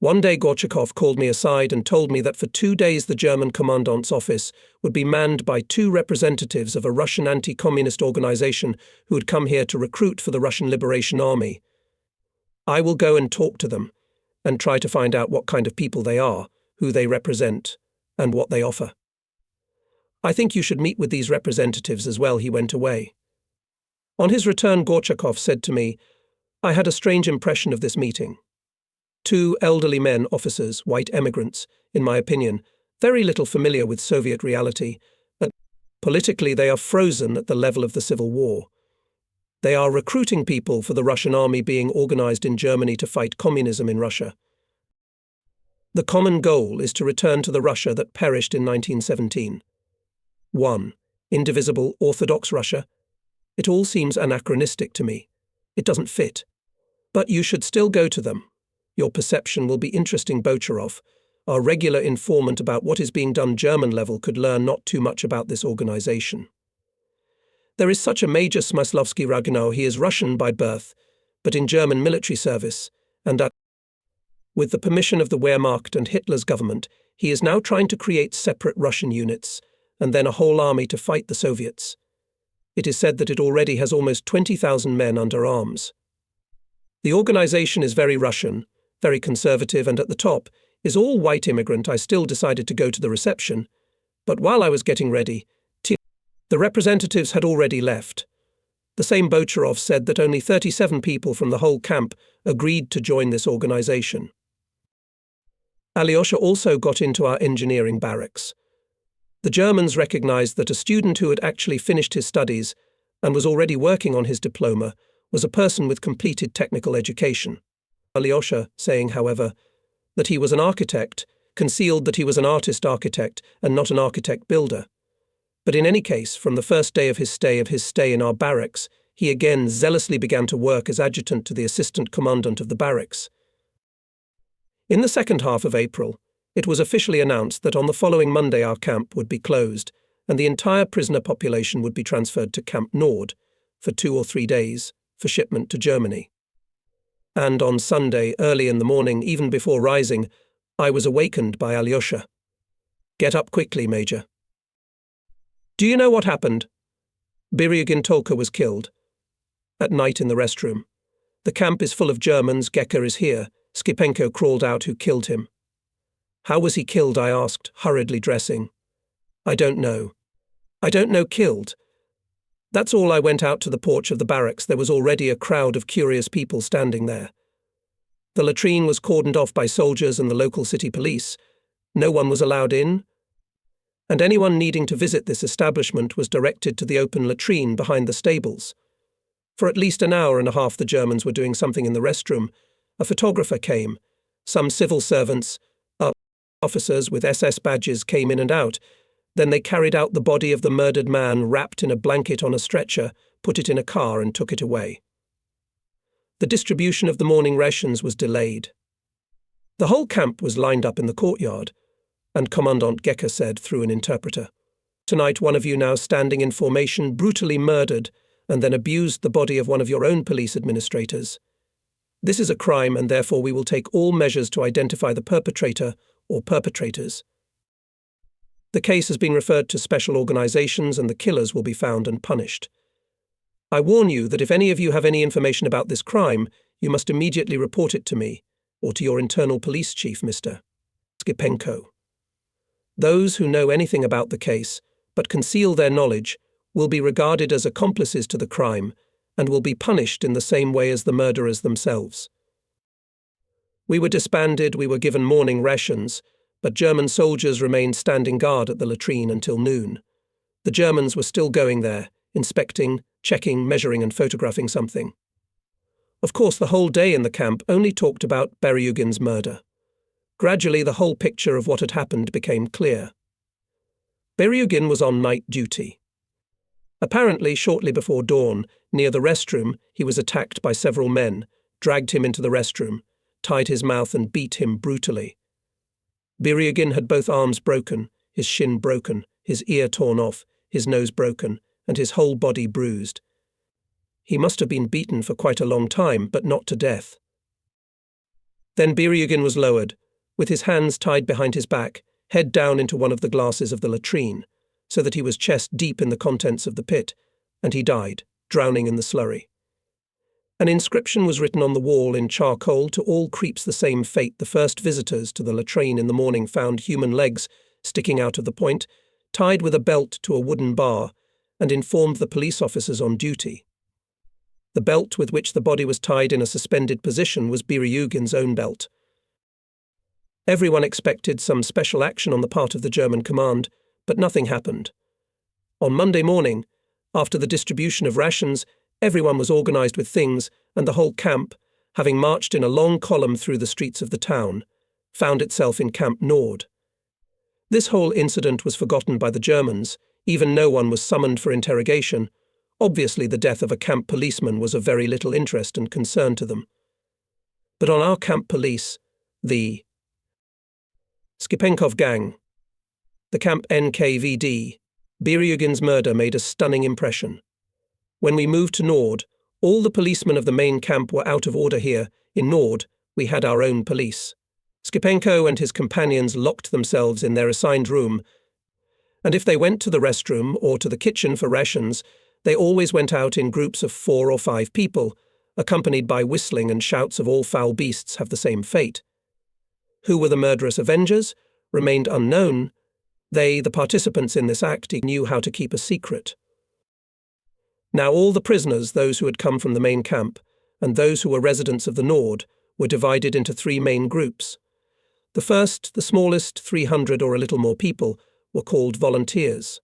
[SPEAKER 1] One day Gorchakov called me aside and told me that for 2 days the German commandant's office would be manned by 2 representatives of a Russian anti-communist organization who had come here to recruit for the Russian Liberation Army. I will go and talk to them and try to find out what kind of people they are, who they represent, and what they offer. I think you should meet with these representatives as well. He went away. On his return, Gorchakov said to me, I had a strange impression of this meeting. 2 elderly men, officers, white emigrants, in my opinion, very little familiar with Soviet reality, but politically they are frozen at the level of the Civil War. They are recruiting people for the Russian army being organized in Germany to fight communism in Russia. The common goal is to return to the Russia that perished in 1917. 1. Indivisible, orthodox Russia. It all seems anachronistic to me. It doesn't fit. But you should still go to them. Your perception will be interesting. Bocharov, our regular informant about what is being done German level, could learn not too much about this organization. There is such a Major Smyslovsky Ragunow. He is Russian by birth, but in German military service, and with the permission of the Wehrmacht and Hitler's government, he is now trying to create separate Russian units, and then a whole army to fight the Soviets. It is said that it already has almost 20,000 men under arms. The organization is very Russian, very conservative, and at the top is all white immigrant. I still decided to go to the reception, but while I was getting ready, the representatives had already left. The same Bocharov said that only 37 people from the whole camp agreed to join this organization. Alyosha also got into our engineering barracks. The Germans recognized that a student who had actually finished his studies and was already working on his diploma was a person with completed technical education. Alyosha, saying, however, that he was an architect, concealed that he was an artist-architect and not an architect-builder. But in any case, from the first day of his stay in our barracks, he again zealously began to work as adjutant to the assistant commandant of the barracks. In the second half of April, it was officially announced that on the following Monday our camp would be closed and the entire prisoner population would be transferred to Camp Nord for 2 or 3 days for shipment to Germany. And on Sunday, early in the morning, even before rising, I was awakened by Alyosha. "Get up quickly, Major." "Do you know what happened?" "Biryugin Tolka was killed. At night in the restroom. The camp is full of Germans. Gecker is here. Skipenko crawled out. Who killed him?" "How was he killed?" I asked, hurriedly dressing. "I don't know. I don't know. Killed. That's all." I went out to the porch of the barracks. There was already a crowd of curious people standing there. The latrine was cordoned off by soldiers and the local city police. No one was allowed in, and anyone needing to visit this establishment was directed to the open latrine behind the stables. For at least an hour and a half the Germans were doing something in the restroom. A photographer came. Some civil servants, officers with SS badges came in and out. Then they carried out the body of the murdered man wrapped in a blanket on a stretcher, put it in a car and took it away. The distribution of the morning rations was delayed. The whole camp was lined up in the courtyard, and Commandant Gecker said through an interpreter, "Tonight one of you now standing in formation brutally murdered and then abused the body of one of your own police administrators. This is a crime and therefore we will take all measures to identify the perpetrator or perpetrators. The case has been referred to special organizations and the killers will be found and punished. I warn you that if any of you have any information about this crime, you must immediately report it to me or to your internal police chief, Mr. Skipenko. Those who know anything about the case but conceal their knowledge will be regarded as accomplices to the crime and will be punished in the same way as the murderers themselves." We were disbanded, we were given morning rations, but German soldiers remained standing guard at the latrine until noon. The Germans were still going there, inspecting, checking, measuring and photographing something. Of course, the whole day in the camp only talked about Beryugin's murder. Gradually, the whole picture of what had happened became clear. Beryugin was on night duty. Apparently, shortly before dawn, near the restroom, he was attacked by several men, dragged him into the restroom, tied his mouth and beat him brutally. Beryugin had both arms broken, his shin broken, his ear torn off, his nose broken, and his whole body bruised. He must have been beaten for quite a long time, but not to death. Then Beryugin was lowered, with his hands tied behind his back, head down into one of the glasses of the latrine, so that he was chest deep in the contents of the pit, and he died, drowning in the slurry. An inscription was written on the wall in charcoal: "To all creeps the same fate. The first visitors to the latrine in the morning found human legs sticking out of the point, tied with a belt to a wooden bar, and informed the police officers on duty." The belt with which the body was tied in a suspended position was Beryugin's own belt. Everyone expected some special action on the part of the German command, but nothing happened. On Monday morning, after the distribution of rations, everyone was organized with things, and the whole camp, having marched in a long column through the streets of the town, found itself in Camp Nord. This whole incident was forgotten by the Germans. Even no one was summoned for interrogation. Obviously, the death of a camp policeman was of very little interest and concern to them. But on our camp police, the Skipenkov gang, the camp NKVD, Beryugin's murder made a stunning impression. When we moved to Nord, all the policemen of the main camp were out of order here. In Nord, we had our own police. Skipenko and his companions locked themselves in their assigned room, and if they went to the restroom or to the kitchen for rations, they always went out in groups of 4 or 5 people, accompanied by whistling and shouts of "all foul beasts have the same fate." Who were the murderous avengers remained unknown. They, the participants in this act, knew how to keep a secret. Now all the prisoners, those who had come from the main camp, and those who were residents of the Nord, were divided into 3 main groups. The first, the smallest, 300 or a little more people, were called volunteers.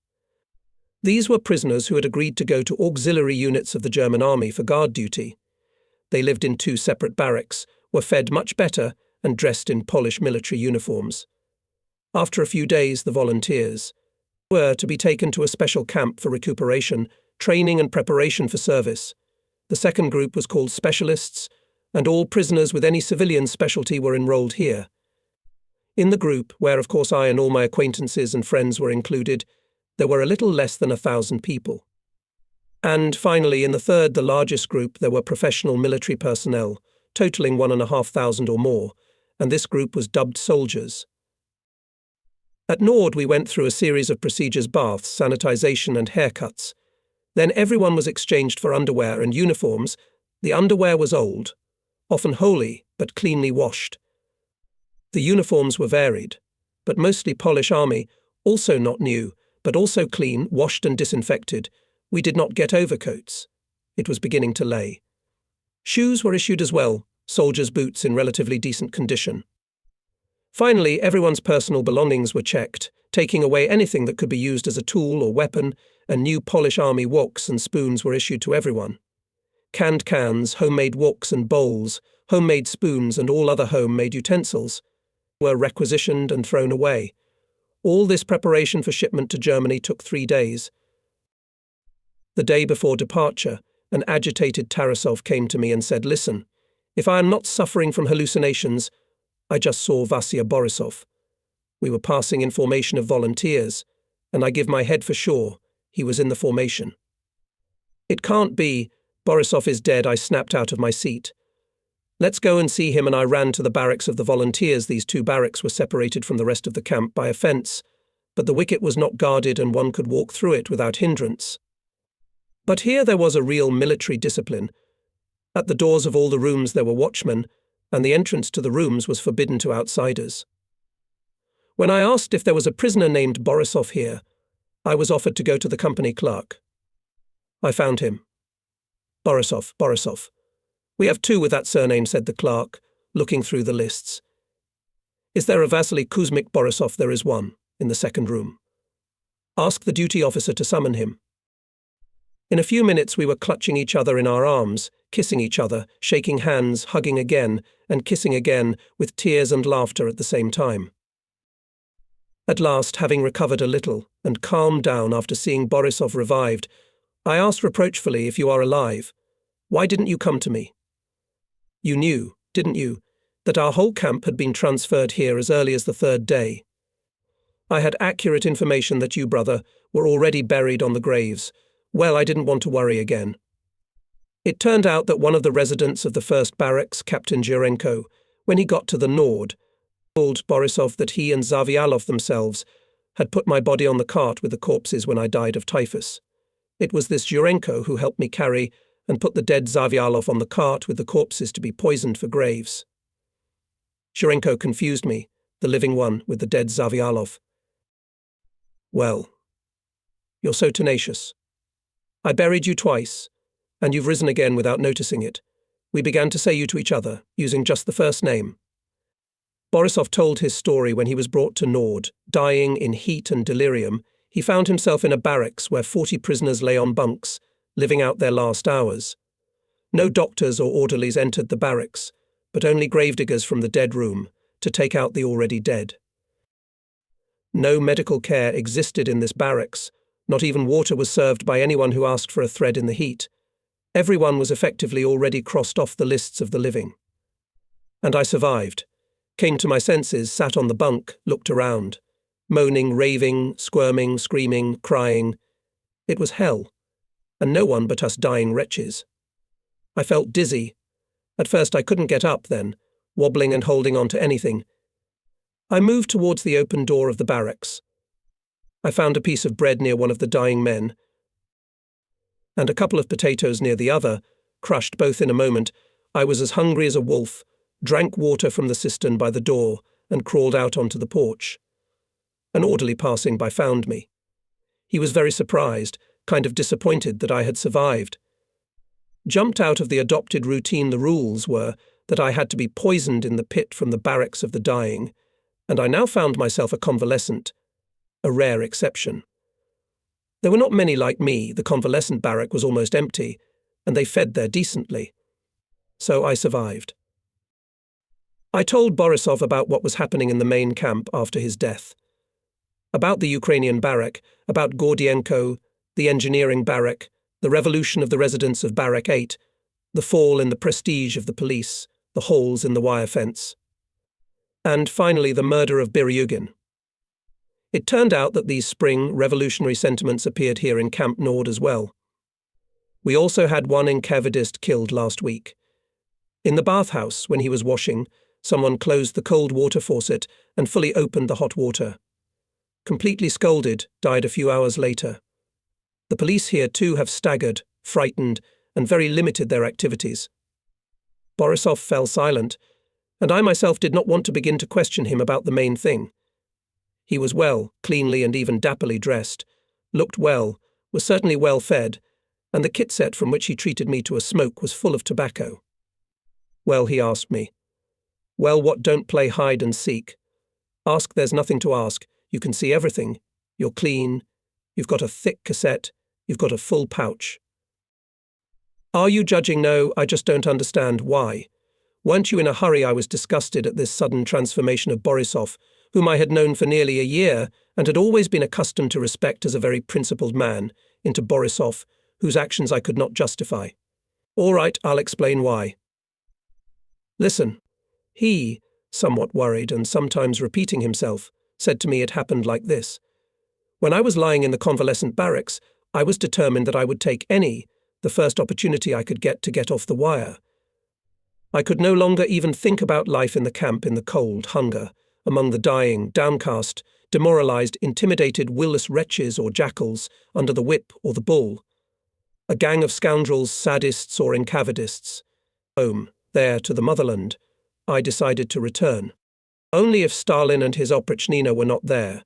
[SPEAKER 1] These were prisoners who had agreed to go to auxiliary units of the German army for guard duty. They lived in 2 separate barracks, were fed much better, and dressed in Polish military uniforms. After a few days, the volunteers were to be taken to a special camp for recuperation, training and preparation for service. The second group was called specialists, and all prisoners with any civilian specialty were enrolled here. In the group, where of course I and all my acquaintances and friends were included, there were a little less than 1,000 people. And finally, in the third, the largest group, there were professional military personnel, totaling 1,500 or more, and this group was dubbed soldiers. At Nord, we went through a series of procedures: baths, sanitization and haircuts. Then everyone was exchanged for underwear and uniforms. The underwear was old, often holey, but cleanly washed. The uniforms were varied, but mostly Polish army, also not new, but also clean, washed and disinfected. We did not get overcoats. It was beginning to lay. Shoes were issued as well, soldiers' boots in relatively decent condition. Finally, everyone's personal belongings were checked, taking away anything that could be used as a tool or weapon, and new Polish army woks and spoons were issued to everyone. Canned cans, homemade woks and bowls, homemade spoons and all other homemade utensils were requisitioned and thrown away. All this preparation for shipment to Germany took 3 days. The day before departure, an agitated Tarasov came to me and said, "Listen, if I am not suffering from hallucinations, I just saw Vasya Borisov. We were passing in formation of volunteers, and I give my head for sure he was in the formation." "It can't be. Borisov is dead," I snapped out of my seat. "Let's go and see him," and I ran to the barracks of the volunteers. These 2 barracks were separated from the rest of the camp by a fence, but the wicket was not guarded and one could walk through it without hindrance. But here there was a real military discipline. At the doors of all the rooms there were watchmen, and the entrance to the rooms was forbidden to outsiders. When I asked if there was a prisoner named Borisov here, I was offered to go to the company clerk. I found him. Borisov. "We have 2 with that surname," said the clerk, looking through the lists. "Is there a Vasily Kuzmich Borisov?" "There is one, in the 2nd room." "Ask the duty officer to summon him." In a few minutes we were clutching each other in our arms, kissing each other, shaking hands, hugging again, and kissing again, with tears and laughter at the same time. At last, having recovered a little, and calmed down after seeing Borisov revived, I asked reproachfully, "If you are alive, why didn't you come to me? You knew, didn't you, that our whole camp had been transferred here as early as the 3rd day? I had accurate information that you, brother, were already buried on the graves. Well, I didn't want to worry again. It turned out that one of the residents of the 1st barracks, Captain Jurenko, when he got to the Nord, told Borisov that he and Zavialov themselves had put my body on the cart with the corpses when I died of typhus. It was this Jurenko who helped me carry and put the dead Zavialov on the cart with the corpses to be poisoned for graves. Jurenko confused me, the living one, with the dead Zavialov. Well, you're so tenacious. I buried you twice, and you've risen again without noticing it. We began to say you to each other, using just the first name." Borisov told his story when he was brought to Nord. Dying in heat and delirium, he found himself in a barracks where 40 prisoners lay on bunks, living out their last hours. No doctors or orderlies entered the barracks, but only gravediggers from the dead room, to take out the already dead. No medical care existed in this barracks. Not even water was served by anyone who asked for a thread in the heat. Everyone was effectively already crossed off the lists of the living. And I survived. Came to my senses, sat on the bunk, looked around. Moaning, raving, squirming, screaming, crying. It was hell. And no one but us dying wretches. I felt dizzy. At first I couldn't get up then, wobbling and holding on to anything. I moved towards the open door of the barracks. I found a piece of bread near one of the dying men, and a couple of potatoes near the other, crushed both in a moment. I was as hungry as a wolf, drank water from the cistern by the door, and crawled out onto the porch. An orderly passing by found me. He was very surprised, kind of disappointed that I had survived. Jumped out of the adopted routine, the rules were that I had to be poisoned in the pit from the barracks of the dying, and I now found myself a convalescent, a rare exception. There were not many like me. The convalescent barrack was almost empty, and they fed there decently. So I survived. I told Borisov about what was happening in the main camp after his death. About the Ukrainian barrack, about Gordienko, the engineering barrack, the revolution of the residents of Barrack 8, the fall in the prestige of the police, the holes in the wire fence, and finally the murder of Biryugin. It turned out that these spring revolutionary sentiments appeared here in Camp Nord as well. We also had one NKVDist killed last week. In the bathhouse, when he was washing, someone closed the cold water faucet and fully opened the hot water. Completely scalded, died a few hours later. The police here too have staggered, frightened, and very limited their activities. Borisov fell silent, and I myself did not want to begin to question him about the main thing. He was well, cleanly and even dapperly dressed, looked well, was certainly well fed, and the kit set from which he treated me to a smoke was full of tobacco. Well, he asked me. Well, what, don't play hide and seek? Ask, there's nothing to ask. You can see everything. You're clean. You've got a thick cassette. You've got a full pouch. Are you judging? No, I just don't understand. Why? Weren't you in a hurry? I was disgusted at this sudden transformation of Borisov, whom I had known for nearly a year and had always been accustomed to respect as a very principled man, into Borisov, whose actions I could not justify. All right, I'll explain why. Listen. He, somewhat worried and sometimes repeating himself, said to me it happened like this. When I was lying in the convalescent barracks, I was determined that I would take the first opportunity I could get off the wire. I could no longer even think about life in the camp in the cold, hunger, among the dying, downcast, demoralized, intimidated, will-less wretches or jackals under the whip or the bull. A gang of scoundrels, sadists or incavadists. Home, there to the motherland, I decided to return. Only if Stalin and his oprichnina were not there.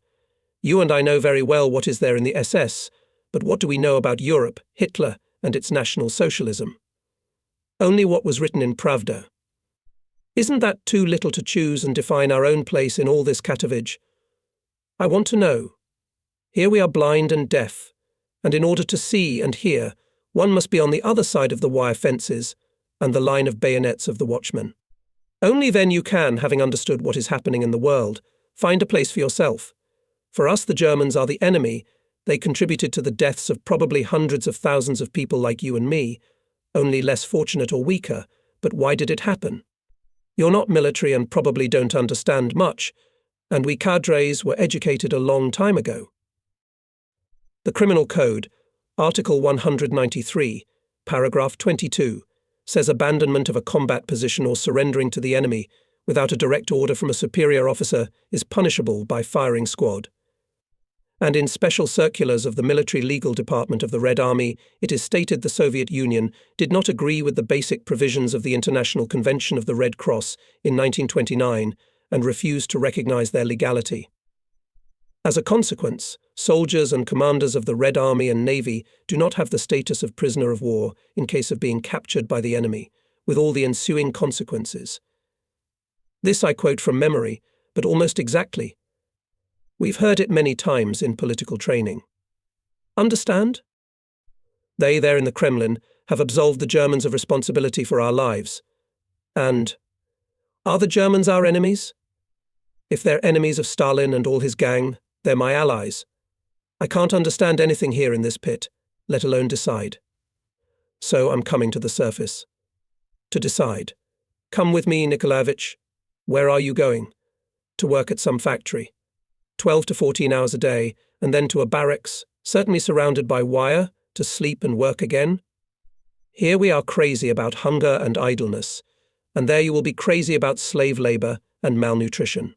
[SPEAKER 1] You and I know very well what is there in the SS, but what do we know about Europe, Hitler, and its National Socialism? Only what was written in Pravda. Isn't that too little to choose and define our own place in all this Katovich? I want to know. Here we are blind and deaf, and in order to see and hear, one must be on the other side of the wire fences and the line of bayonets of the watchmen. Only then you can, having understood what is happening in the world, find a place for yourself. For us, the Germans are the enemy. They contributed to the deaths of probably hundreds of thousands of people like you and me, only less fortunate or weaker. But why did it happen? You're not military and probably don't understand much, and we cadres were educated a long time ago. The Criminal Code, Article 193, Paragraph 22, says abandonment of a combat position or surrendering to the enemy without a direct order from a superior officer is punishable by firing squad. And in special circulars of the Military Legal Department of the Red Army, it is stated the Soviet Union did not agree with the basic provisions of the International Convention of the Red Cross in 1929 and refused to recognize their legality. As a consequence, soldiers and commanders of the Red Army and Navy do not have the status of prisoner of war in case of being captured by the enemy, with all the ensuing consequences. This I quote from memory, but almost exactly. We've heard it many times in political training. Understand? They, there in the Kremlin, have absolved the Germans of responsibility for our lives. And are the Germans our enemies? If they're enemies of Stalin and all his gang, they're my allies. I can't understand anything here in this pit, let alone decide. So I'm coming to the surface. To decide. Come with me, Nikolaevich. Where are you going? To work at some factory. 12 to 14 hours a day, and then to a barracks, certainly surrounded by wire, to sleep and work again? Here we are crazy about hunger and idleness, and there you will be crazy about slave labor and malnutrition.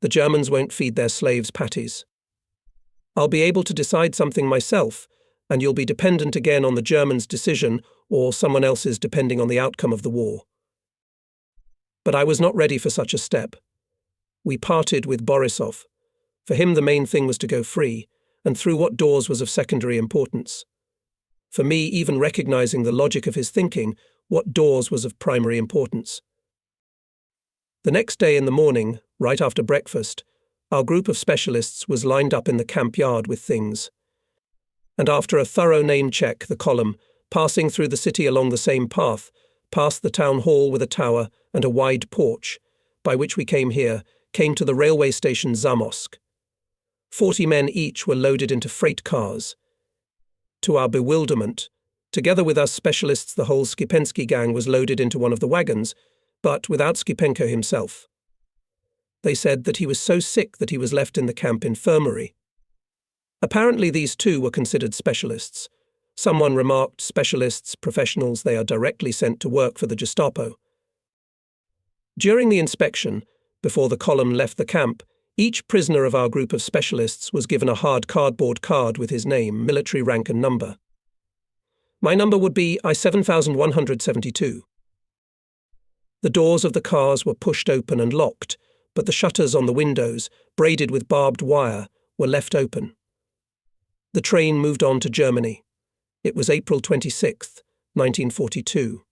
[SPEAKER 1] The Germans won't feed their slaves patties. I'll be able to decide something myself, and you'll be dependent again on the Germans' decision or someone else's depending on the outcome of the war. But I was not ready for such a step. We parted with Borisov. For him the main thing was to go free, and through what doors was of secondary importance. For me, even recognizing the logic of his thinking, what doors was of primary importance. The next day in the morning, right after breakfast, our group of specialists was lined up in the camp yard with things. And after a thorough name check, the column, passing through the city along the same path, passed the town hall with a tower and a wide porch, by which we came to the railway station Zamosk. 40 men each were loaded into freight cars. To our bewilderment, together with us specialists, the whole Skipensky gang was loaded into one of the wagons, but without Skipenko himself. They said that he was so sick that he was left in the camp infirmary. Apparently these too were considered specialists. Someone remarked, specialists, professionals, they are directly sent to work for the Gestapo. During the inspection, before the column left the camp, each prisoner of our group of specialists was given a hard cardboard card with his name, military rank and number. My number would be I-7172. The doors of the cars were pushed open and locked, but the shutters on the windows, braided with barbed wire, were left open. The train moved on to Germany. It was April 26, 1942.